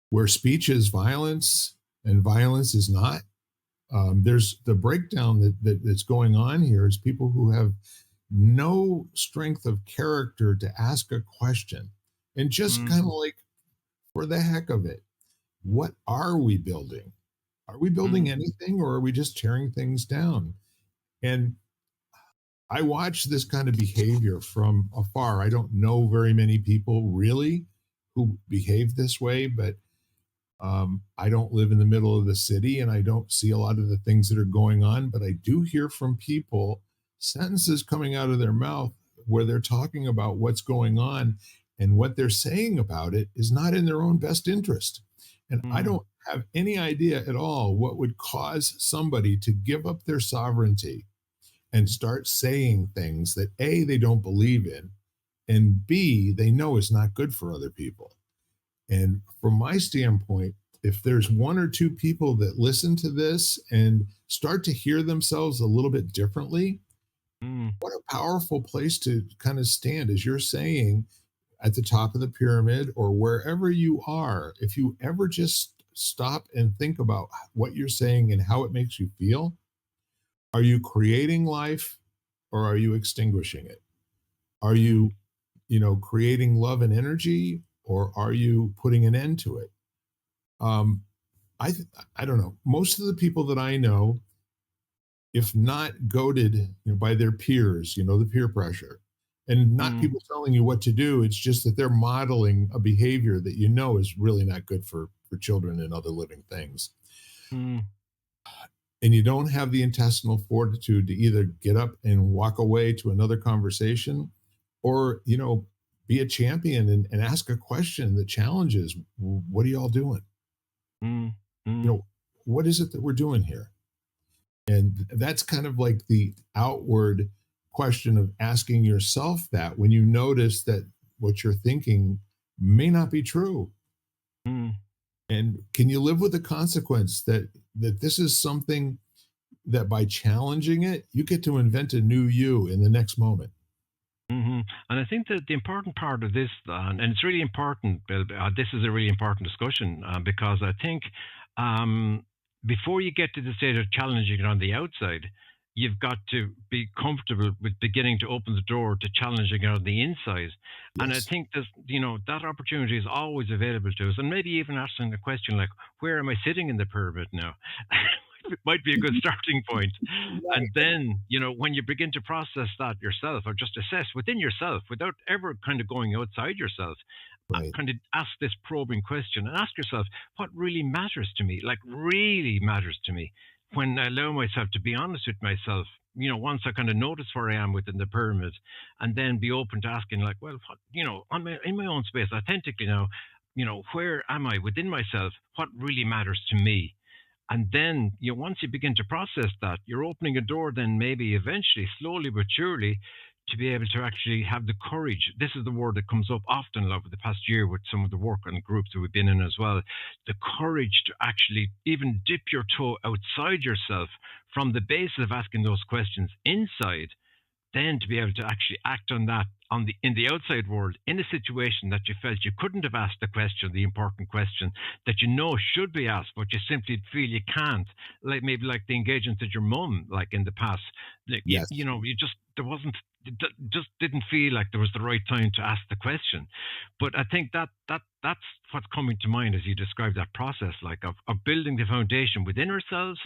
where speech is violence and violence is not. There's the breakdown that's going on here is people who have no strength of character to ask a question and just Mm, kind of like for the heck of it, what are we building? Are we building mm, anything or are we just tearing things down? And I watch this kind of behavior from afar. I don't know very many people really who behave this way, but I don't live in the middle of the city and I don't see a lot of the things that are going on, but I do hear from people sentences coming out of their mouth where they're talking about what's going on and what they're saying about it is not in their own best interest. And I mm, don't have any idea at all what would cause somebody to give up their sovereignty and start saying things that A, they don't believe in, and B, they know is not good for other people. And from my standpoint, if there's one or two people that listen to this and start to hear themselves a little bit differently, mm, what a powerful place to kind of stand, as you're saying, at the top of the pyramid or wherever you are. If you ever just stop and think about what you're saying and how it makes you feel, are you creating life or are you extinguishing it? Are mm, you, creating love and energy or are you putting an end to it? Um, I don't know. Most of the people that I know, if not goaded, by their peers, the peer pressure, and not mm, people telling you what to do, it's just that they're modeling a behavior that is really not good for children and other living things. mm, And you don't have the intestinal fortitude to either get up and walk away to another conversation or, be a champion and ask a question that challenges, what are y'all doing? mm, You mm, know, what is it that we're doing here? And that's kind of like the outward question of asking yourself that when you notice that what you're thinking may not be true. mm. And can you live with the consequence that this is something that by challenging it, you get to invent a new you in the next moment? And I think that the important part of this, and it's really important, Bill, this is a really important discussion because I think um, before you get to the state of challenging it on the outside, you've got to be comfortable with beginning to open the door to challenging it on the inside. And I Yes. think that, that opportunity is always available to us. And maybe even asking the question like, where am I sitting in the pyramid now? It might be a good starting point. And Right. then, when you begin to process that yourself or just assess within yourself without ever kind of going outside yourself, Right. kind of ask this probing question and ask yourself, what really matters to me? Like, really matters to me. When I allow myself to be honest with myself, once I kind of notice where I am within the pyramid and then be open to asking, like, well, what, in my own space, authentically now, where am I within myself? What really matters to me? And then, once you begin to process that, you're opening a door then maybe eventually, slowly but surely, to be able to actually have the courage. This is the word that comes up often over the past year with some of the work and groups that we've been in as well. The courage to actually even dip your toe outside yourself from the basis of asking those questions inside, then to be able to actually act on that in the outside world in a situation that you felt you couldn't have asked the question, the important question that should be asked, but you simply feel you can't. Like maybe like the engagement with your mum, like in the past, like Yes. you just there wasn't just didn't feel like there was the right time to ask the question. But I think that's what's coming to mind as you describe that process, like of building the foundation within ourselves,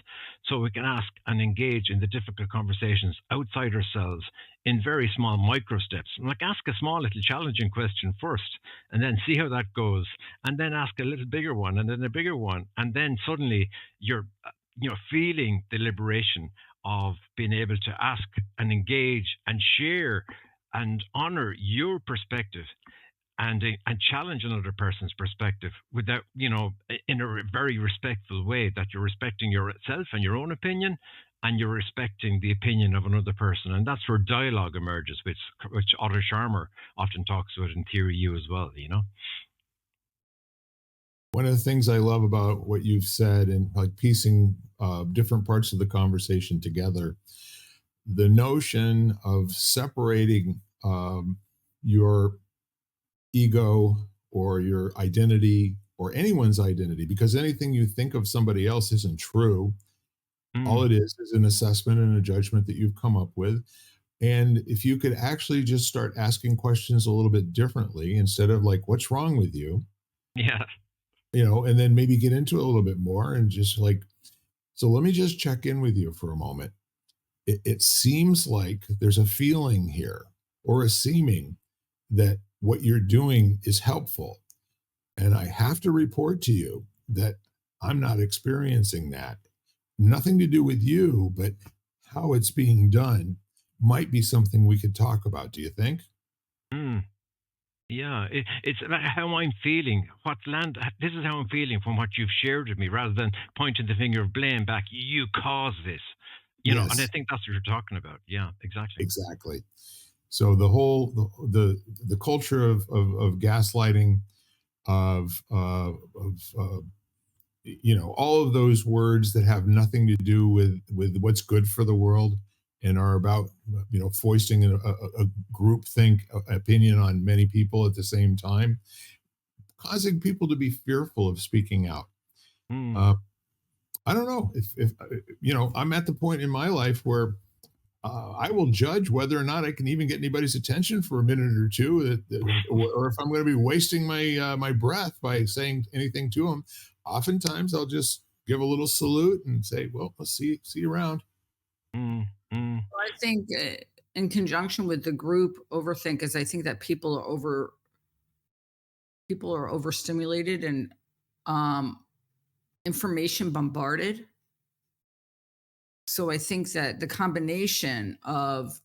so we can ask and engage in the difficult conversations outside ourselves in very small micro steps. Like ask a small little challenging question first and then see how that goes. And then ask a little bigger one and then a bigger one. And then suddenly you're feeling the liberation of being able to ask and engage and share and honor your perspective and challenge another person's perspective without in a very respectful way, that you're respecting yourself and your own opinion and you're respecting the opinion of another person. And that's where dialogue emerges, which Otto Scharmer often talks about in Theory U as well. One of the things I love about what you've said and like piecing different parts of the conversation together, the notion of separating your ego or your identity or anyone's identity, because anything you think of somebody else isn't true. All Mm. it is an assessment and a judgment that you've come up with. And if you could actually just start asking questions a little bit differently instead of like, what's wrong with you? Yeah. And then maybe get into it a little bit more and just like, so let me just check in with you for a moment. It seems like there's a feeling here or a seeming that what you're doing is helpful. And I have to report to you that I'm not experiencing that. Nothing to do with you, but how it's being done might be something we could talk about. Do you think? Mm. Yeah, it's about how I'm feeling. This is how I'm feeling from what you've shared with me, rather than pointing the finger of blame back. You caused this, and I Yes, think that's what you're talking about. Yeah, exactly. exactly. So the whole the culture of gaslighting of all of those words that have nothing to do with what's good for the world and are about foisting a group think opinion on many people at the same time, causing people to be fearful of speaking out. Mm. uh, I don't know if I'm at the point in my life where I will judge whether or not I can even get anybody's attention for a minute or two, or if I'm going to be wasting my breath by saying anything to them. Oftentimes, I'll just give a little salute and say, "Well, let's see you around." Mm. Mm. I think in conjunction with the group overthink is I think that people are overstimulated and um, information bombarded. So I think that the combination of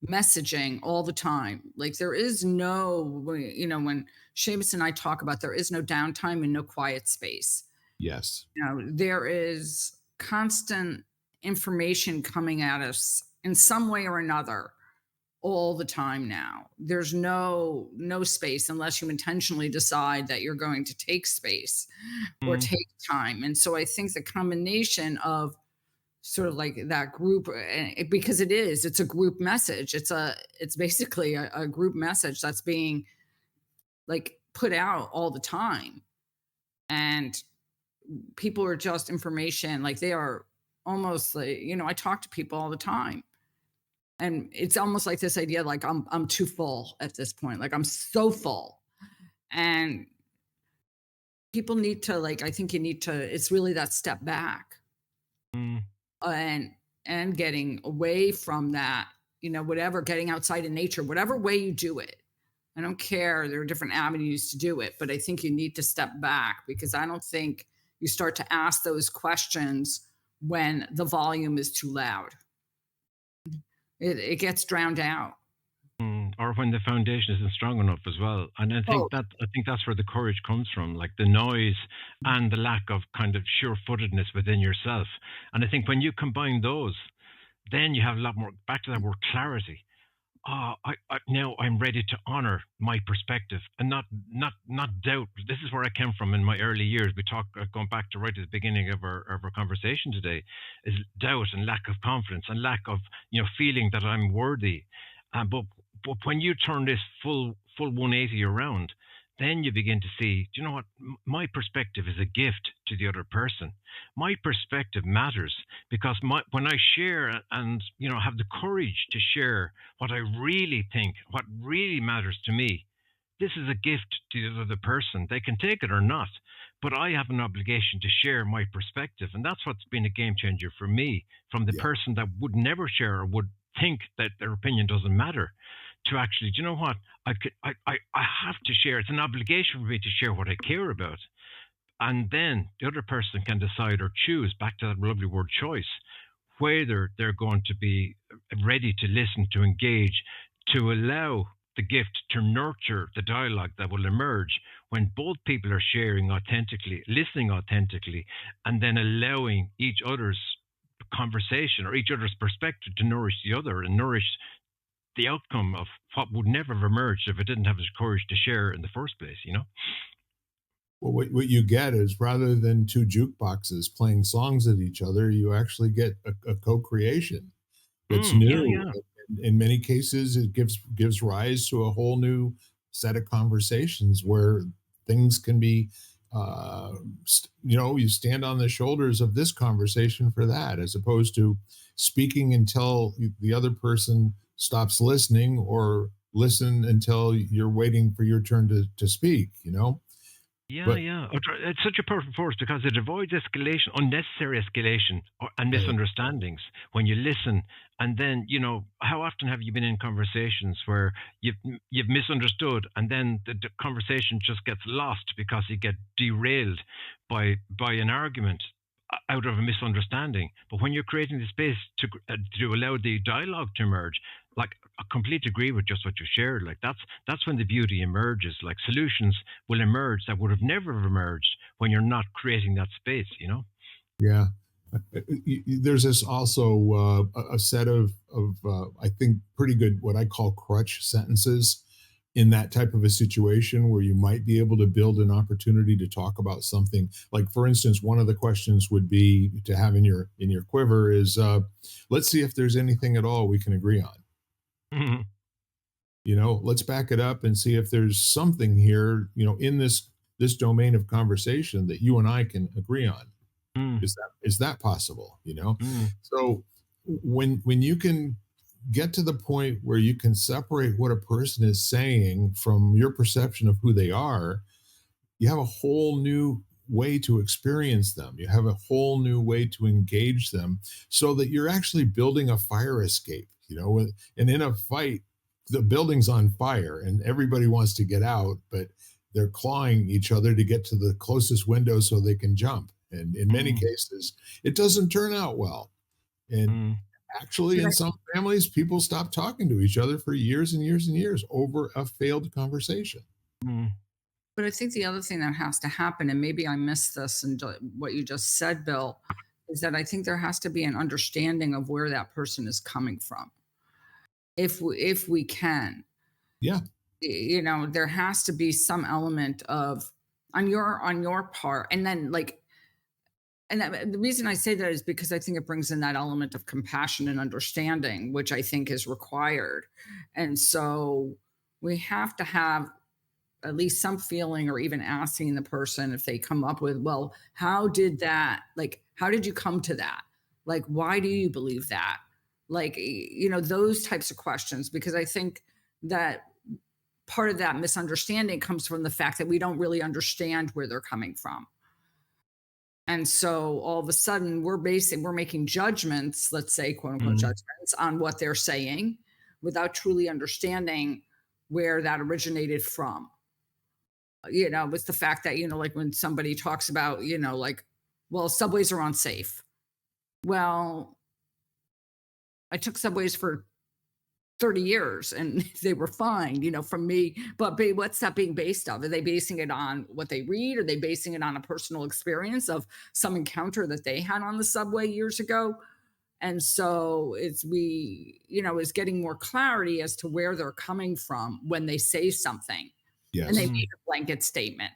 messaging all the time, like there is no, when Seamus and I talk about there is no downtime and no quiet space. Yes. There is constant information coming at us in some way or another all the time now. There's no space unless you intentionally decide that you're going to take space or Mm. take time. And so I think the combination of sort of like that group, because it's a group message. It's basically a group message that's being like put out all the time. And people are just information, like they are almost like, I talk to people all the time. And it's almost like this idea like I'm too full at this point. Like I'm so full. And people need to like, I think you need to, it's really that step back Mm. and getting away from that, whatever, getting outside in nature, whatever way you do it. I don't care. There are different avenues to do it, but I think you need to step back because I don't think you start to ask those questions when the volume is too loud. It gets drowned out. Mm. Or when the foundation isn't strong enough as well. And Oh, I think that's where the courage comes from, like the noise and the lack of kind of sure-footedness within yourself. And I think when you combine those, then you have a lot more, back to that word, clarity. Now I'm ready to honor my perspective and not doubt. This is where I came from in my early years. We talk going back to right at the beginning of our conversation today, is doubt and lack of confidence and lack of feeling that I'm worthy. But when you turn this full 180 around, then you begin to see, do you know what? My perspective is a gift to the other person. My perspective matters because when I share and have the courage to share what I really think, what really matters to me, this is a gift to the other person. They can take it or not, but I have an obligation to share my perspective, and that's what's been a game changer for me. From the Yeah. person that would never share or would think that their opinion doesn't matter, to actually, do you know what? I have to share. It's an obligation for me to share what I care about. And then the other person can decide or choose, back to that lovely word choice, whether they're going to be ready to listen, to engage, to allow the gift to nurture the dialogue that will emerge when both people are sharing authentically, listening authentically, and then allowing each other's conversation or each other's perspective to nourish the other and nourish the outcome of what would never have emerged if it didn't have the courage to share in the first place. Well, what you get is rather than two jukeboxes playing songs at each other, you actually get a co-creation that's Mm, yeah, new. yeah. In many cases, it gives rise to a whole new set of conversations where things can be You stand on the shoulders of this conversation for that, as opposed to speaking until the other person stops listening, or listen until you're waiting for your turn to speak, Yeah, but yeah. It's such a perfect force because it avoids escalation, unnecessary escalation, and right. misunderstandings when you listen. And then, how often have you been in conversations where you've misunderstood, and then the conversation just gets lost because you get derailed by an argument out of a misunderstanding. But when you're creating the space to allow the dialogue to emerge, like I completely agree with just what you shared. Like that's when the beauty emerges. Like solutions will emerge that would have never emerged when you're not creating that space. Yeah. There's this also a set of I think pretty good, what I call crutch sentences in that type of a situation, where you might be able to build an opportunity to talk about something. Like, for instance, one of the questions would be to have in your quiver is, let's see if there's anything at all we can agree on. Mhm. Let's back it up and see if there's something here, in this domain of conversation that you and I can agree on. Mm, Is that possible? mm, So when you can get to the point where you can separate what a person is saying from your perception of who they are, you have a whole new way to experience them. You have a whole new way to engage them, so that you're actually building a fire escape. And in a fight, the building's on fire and everybody wants to get out, but they're clawing each other to get to the closest window so they can jump. And in many mm, cases, it doesn't turn out well. And mm, actually, But in I, some families, people stop talking to each other for years and years and years over a failed conversation. mm, but I think the other thing that has to happen, and maybe I missed this and what you just said, Bill, is that I think there has to be an understanding of where that person is coming from. If we can, Yeah. there has to be some element of on your part, and then like, the reason I say that is because I think it brings in that element of compassion and understanding, which I think is required. And so we have to have at least some feeling, or even asking the person if they come up with, well, how did you come to that? Like, why do you believe that? Like, those types of questions, because I think that part of that misunderstanding comes from the fact that we don't really understand where they're coming from. And so all of a sudden we're making judgments, let's say, quote unquote, mm, judgments on what they're saying, without truly understanding where that originated from. With the fact that, like when somebody talks about, like, well, subways are unsafe. Well, I took subways for 30 years and they were fine, from me. But what's that being based of? Are they basing it on what they read? Are they basing it on a personal experience of some encounter that they had on the subway years ago? And so is getting more clarity as to where they're coming from when they say something and they Yes. mm, make a blanket statement.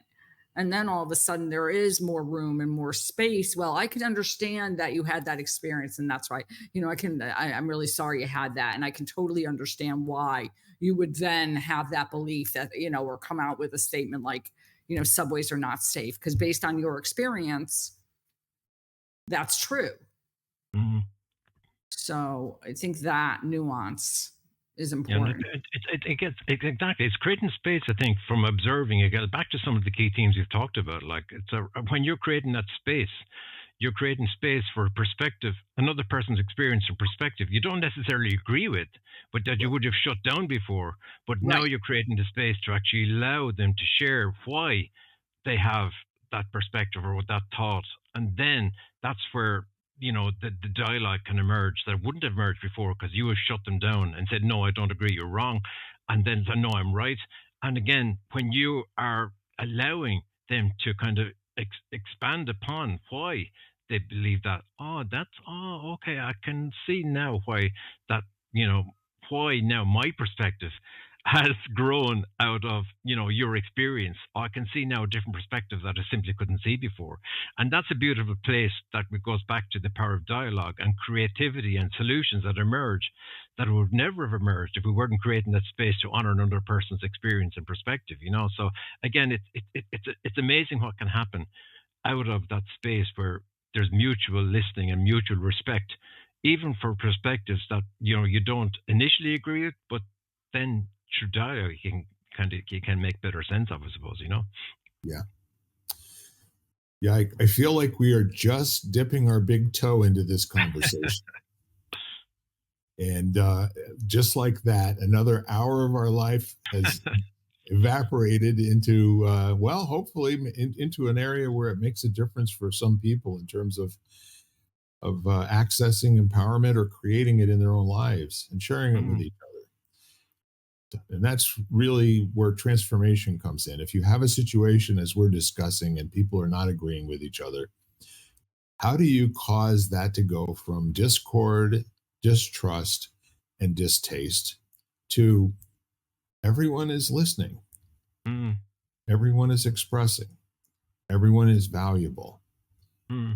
And then all of a sudden there is more room and more space. Well, I can understand that you had that experience, and that's right. I'm really sorry you had that. And I can totally understand why you would then have that belief that, or come out with a statement like, subways are not safe. Because based on your experience, that's true. mm. So I think that nuance is Yeah, and important. exactly. It's creating space, I think, from observing. Again, back to some of the key themes you've talked about. Like when you're creating that space, you're creating space for perspective, another person's experience and perspective you don't necessarily agree with, but that you would have shut down before. But now Right. you're creating the space to actually allow them to share why they have that perspective or that thought. And then that's where, the dialogue can emerge that wouldn't have emerged before because you have shut them down and said, no, I don't agree, you're wrong. And then no, I'm right. And again, when you are allowing them to kind of expand upon why they believe that, okay, I can see now why that, why now my perspective. has grown out of your experience. I can see now a different perspective that I simply couldn't see before, and that's a beautiful place that goes back to the power of dialogue and creativity and solutions that emerge that would never have emerged if we weren't creating that space to honor another person's experience and perspective. So again, it's amazing what can happen out of that space where there's mutual listening and mutual respect, even for perspectives that you don't initially agree with, but then through dialogue you can make better sense of, I suppose. Yeah. Yeah, I feel like we are just dipping our big toe into this conversation. And just like that, another hour of our life has evaporated into, well, hopefully into an area where it makes a difference for some people in terms of accessing empowerment or creating it in their own lives and sharing it with each other. And that's really where transformation comes in. If you have a situation as we're discussing and people are not agreeing with each other, how do you cause that to go from discord, distrust, and distaste to everyone is listening, Mm, everyone is expressing, everyone is valuable? mm,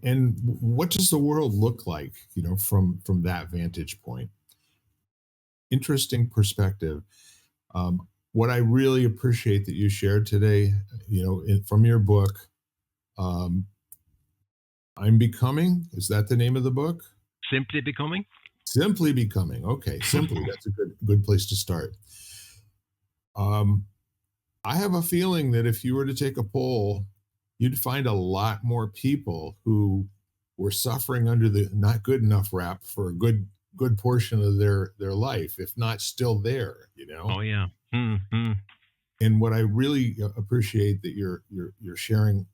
And what does the world look like, from that vantage point? Interesting perspective. What I really appreciate that you shared today, from your book, um, I'm Becoming. Is that the name of the book? Simply Becoming. Simply Becoming. Okay, simply. That's a good place to start. I have a feeling that if you were to take a poll, you'd find a lot more people who were suffering under the not good enough rap for a good portion of their life, if not still there. Oh yeah. Mm. And what I really appreciate that you're sharing,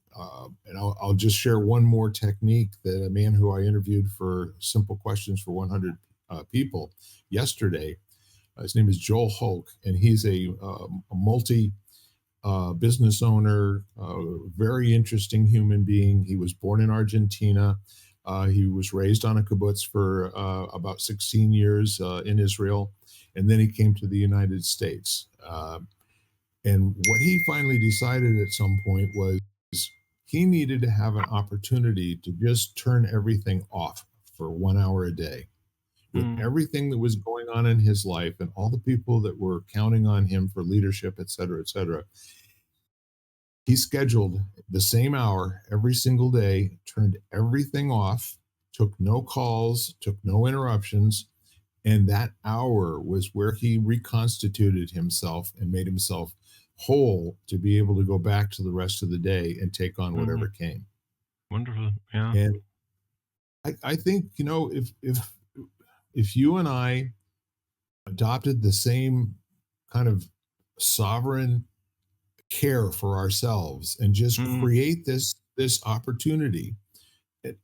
and I'll just share one more technique that a man who I interviewed for Simple Questions for 100 People yesterday. His name is Joel Hoke, and he's a multi business owner, very interesting human being. He was born in Argentina. He was raised on a kibbutz for about 16 years in Israel, and then he came to the United States. And what he finally decided at some point was he needed to have an opportunity to just turn everything off for 1 hour a day with Mm. everything that was going on in his life and all the people that were counting on him for leadership, et cetera, et cetera. He scheduled the same hour every single day, turned everything off, took no calls, took no interruptions. And that hour was where he reconstituted himself and made himself whole to be able to go back to the rest of the day and take on whatever came. Wonderful. Yeah. And I think, if you and I adopted the same kind of sovereign care for ourselves and just create this opportunity,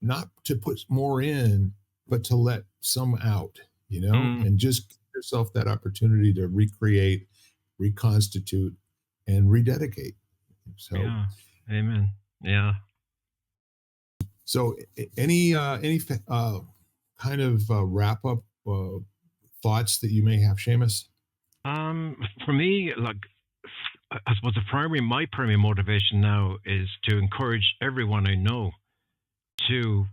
not to put more in, but to let some out, and just give yourself that opportunity to recreate, reconstitute, and rededicate. So, Yeah. Amen. Yeah. so any kind of wrap up thoughts that you may have, Seamus? For me, I suppose my primary motivation now is to encourage everyone I know to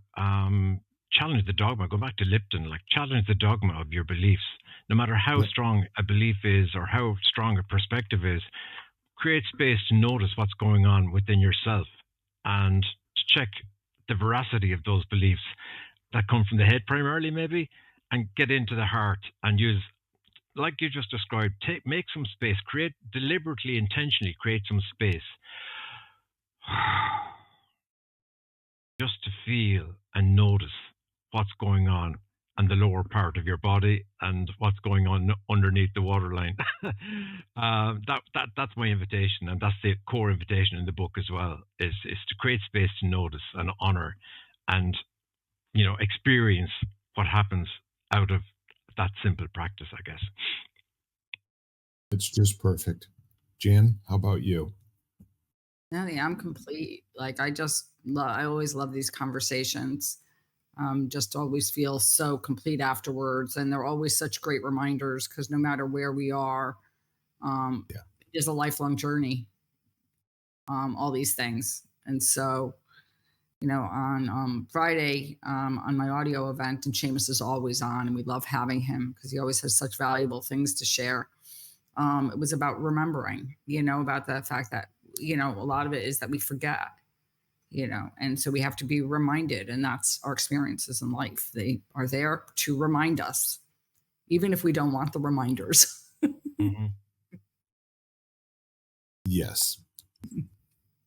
challenge the dogma. Go back to Lipton, challenge the dogma of your beliefs. No matter how strong a belief is or how strong a perspective is, create space to notice what's going on within yourself and to check the veracity of those beliefs that come from the head primarily, maybe, and get into the heart and use, like you just described, make some space, deliberately, intentionally create some space just to feel and notice what's going on in the lower part of your body and what's going on underneath the waterline. That's my invitation, and that's the core invitation in the book as well, is to create space to notice and honor and experience what happens out of that simple practice, I guess. It's just perfect. Jan, how about you? Yeah, I'm complete. I always love these conversations. just always feel so complete afterwards. And they're always such great reminders because no matter where we are, Yeah. it is a lifelong journey, all these things. And so, on Friday, on my audio event, and Seamus is always on, and we love having him because he always has such valuable things to share. It was about remembering, about the fact that, a lot of it is that we forget, and so we have to be reminded, and that's our experiences in life. They are there to remind us, even if we don't want the reminders. Mhm. Yes.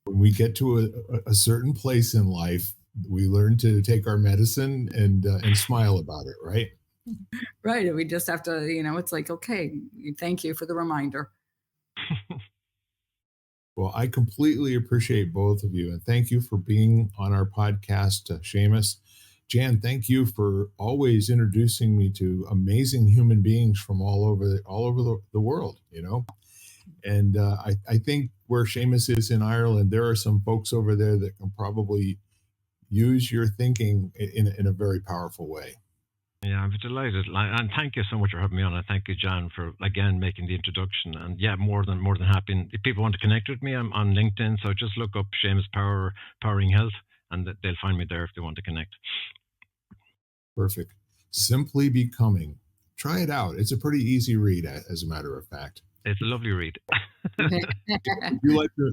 When we get to a certain place in life, we learn to take our medicine and smile about it, right? Right. And we just have to, it's like, okay, thank you for the reminder. Well, I completely appreciate both of you, and thank you for being on our podcast, Seamus. Jan, thank you for always introducing me to amazing human beings from all over the world. And I think where Seamus is in Ireland, there are some folks over there that can probably use your thinking in a very powerful way. Yeah, I'm delighted, and thank you so much for having me on. And thank you, John, for again making the introduction. And yeah, more than happy. And if people want to connect with me, I'm on LinkedIn, so just look up Seamus Power, Powering Health, and they'll find me there if they want to connect. Perfect. Simply Becoming. Try it out. It's a pretty easy read, as a matter of fact. It's a lovely read.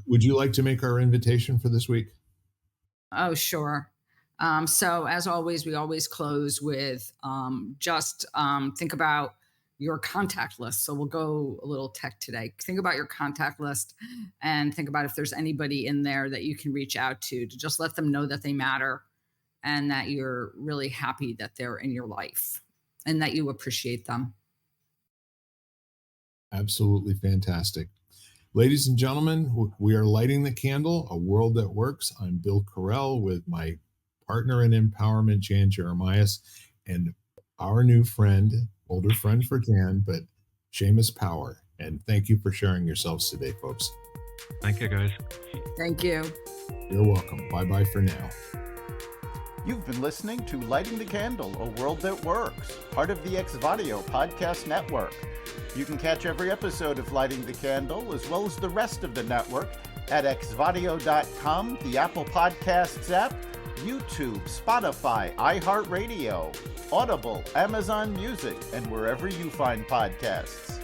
Would you like to make our invitation for this week? Oh, sure. So as always, we always close with just think about your contact list. So we'll go a little tech today. Think about your contact list and think about if there's anybody in there that you can reach out to just let them know that they matter and that you're really happy that they're in your life and that you appreciate them. Absolutely fantastic. Ladies and gentlemen, we are lighting the candle, a world that works. I'm Bill Correll with my partner in empowerment, Jan Jeremias, and our new friend, older friend for Jan, but Seamus Power. And thank you for sharing yourselves today, folks. Thank you, guys. Thank you. You're welcome. Bye-bye for now. You've been listening to Lighting the Candle, a world that works, part of the Xvadio podcast network. You can catch every episode of Lighting the Candle, as well as the rest of the network, at xvadio.com, the Apple Podcasts app, YouTube, Spotify, iHeartRadio, Audible, Amazon Music, and wherever you find podcasts.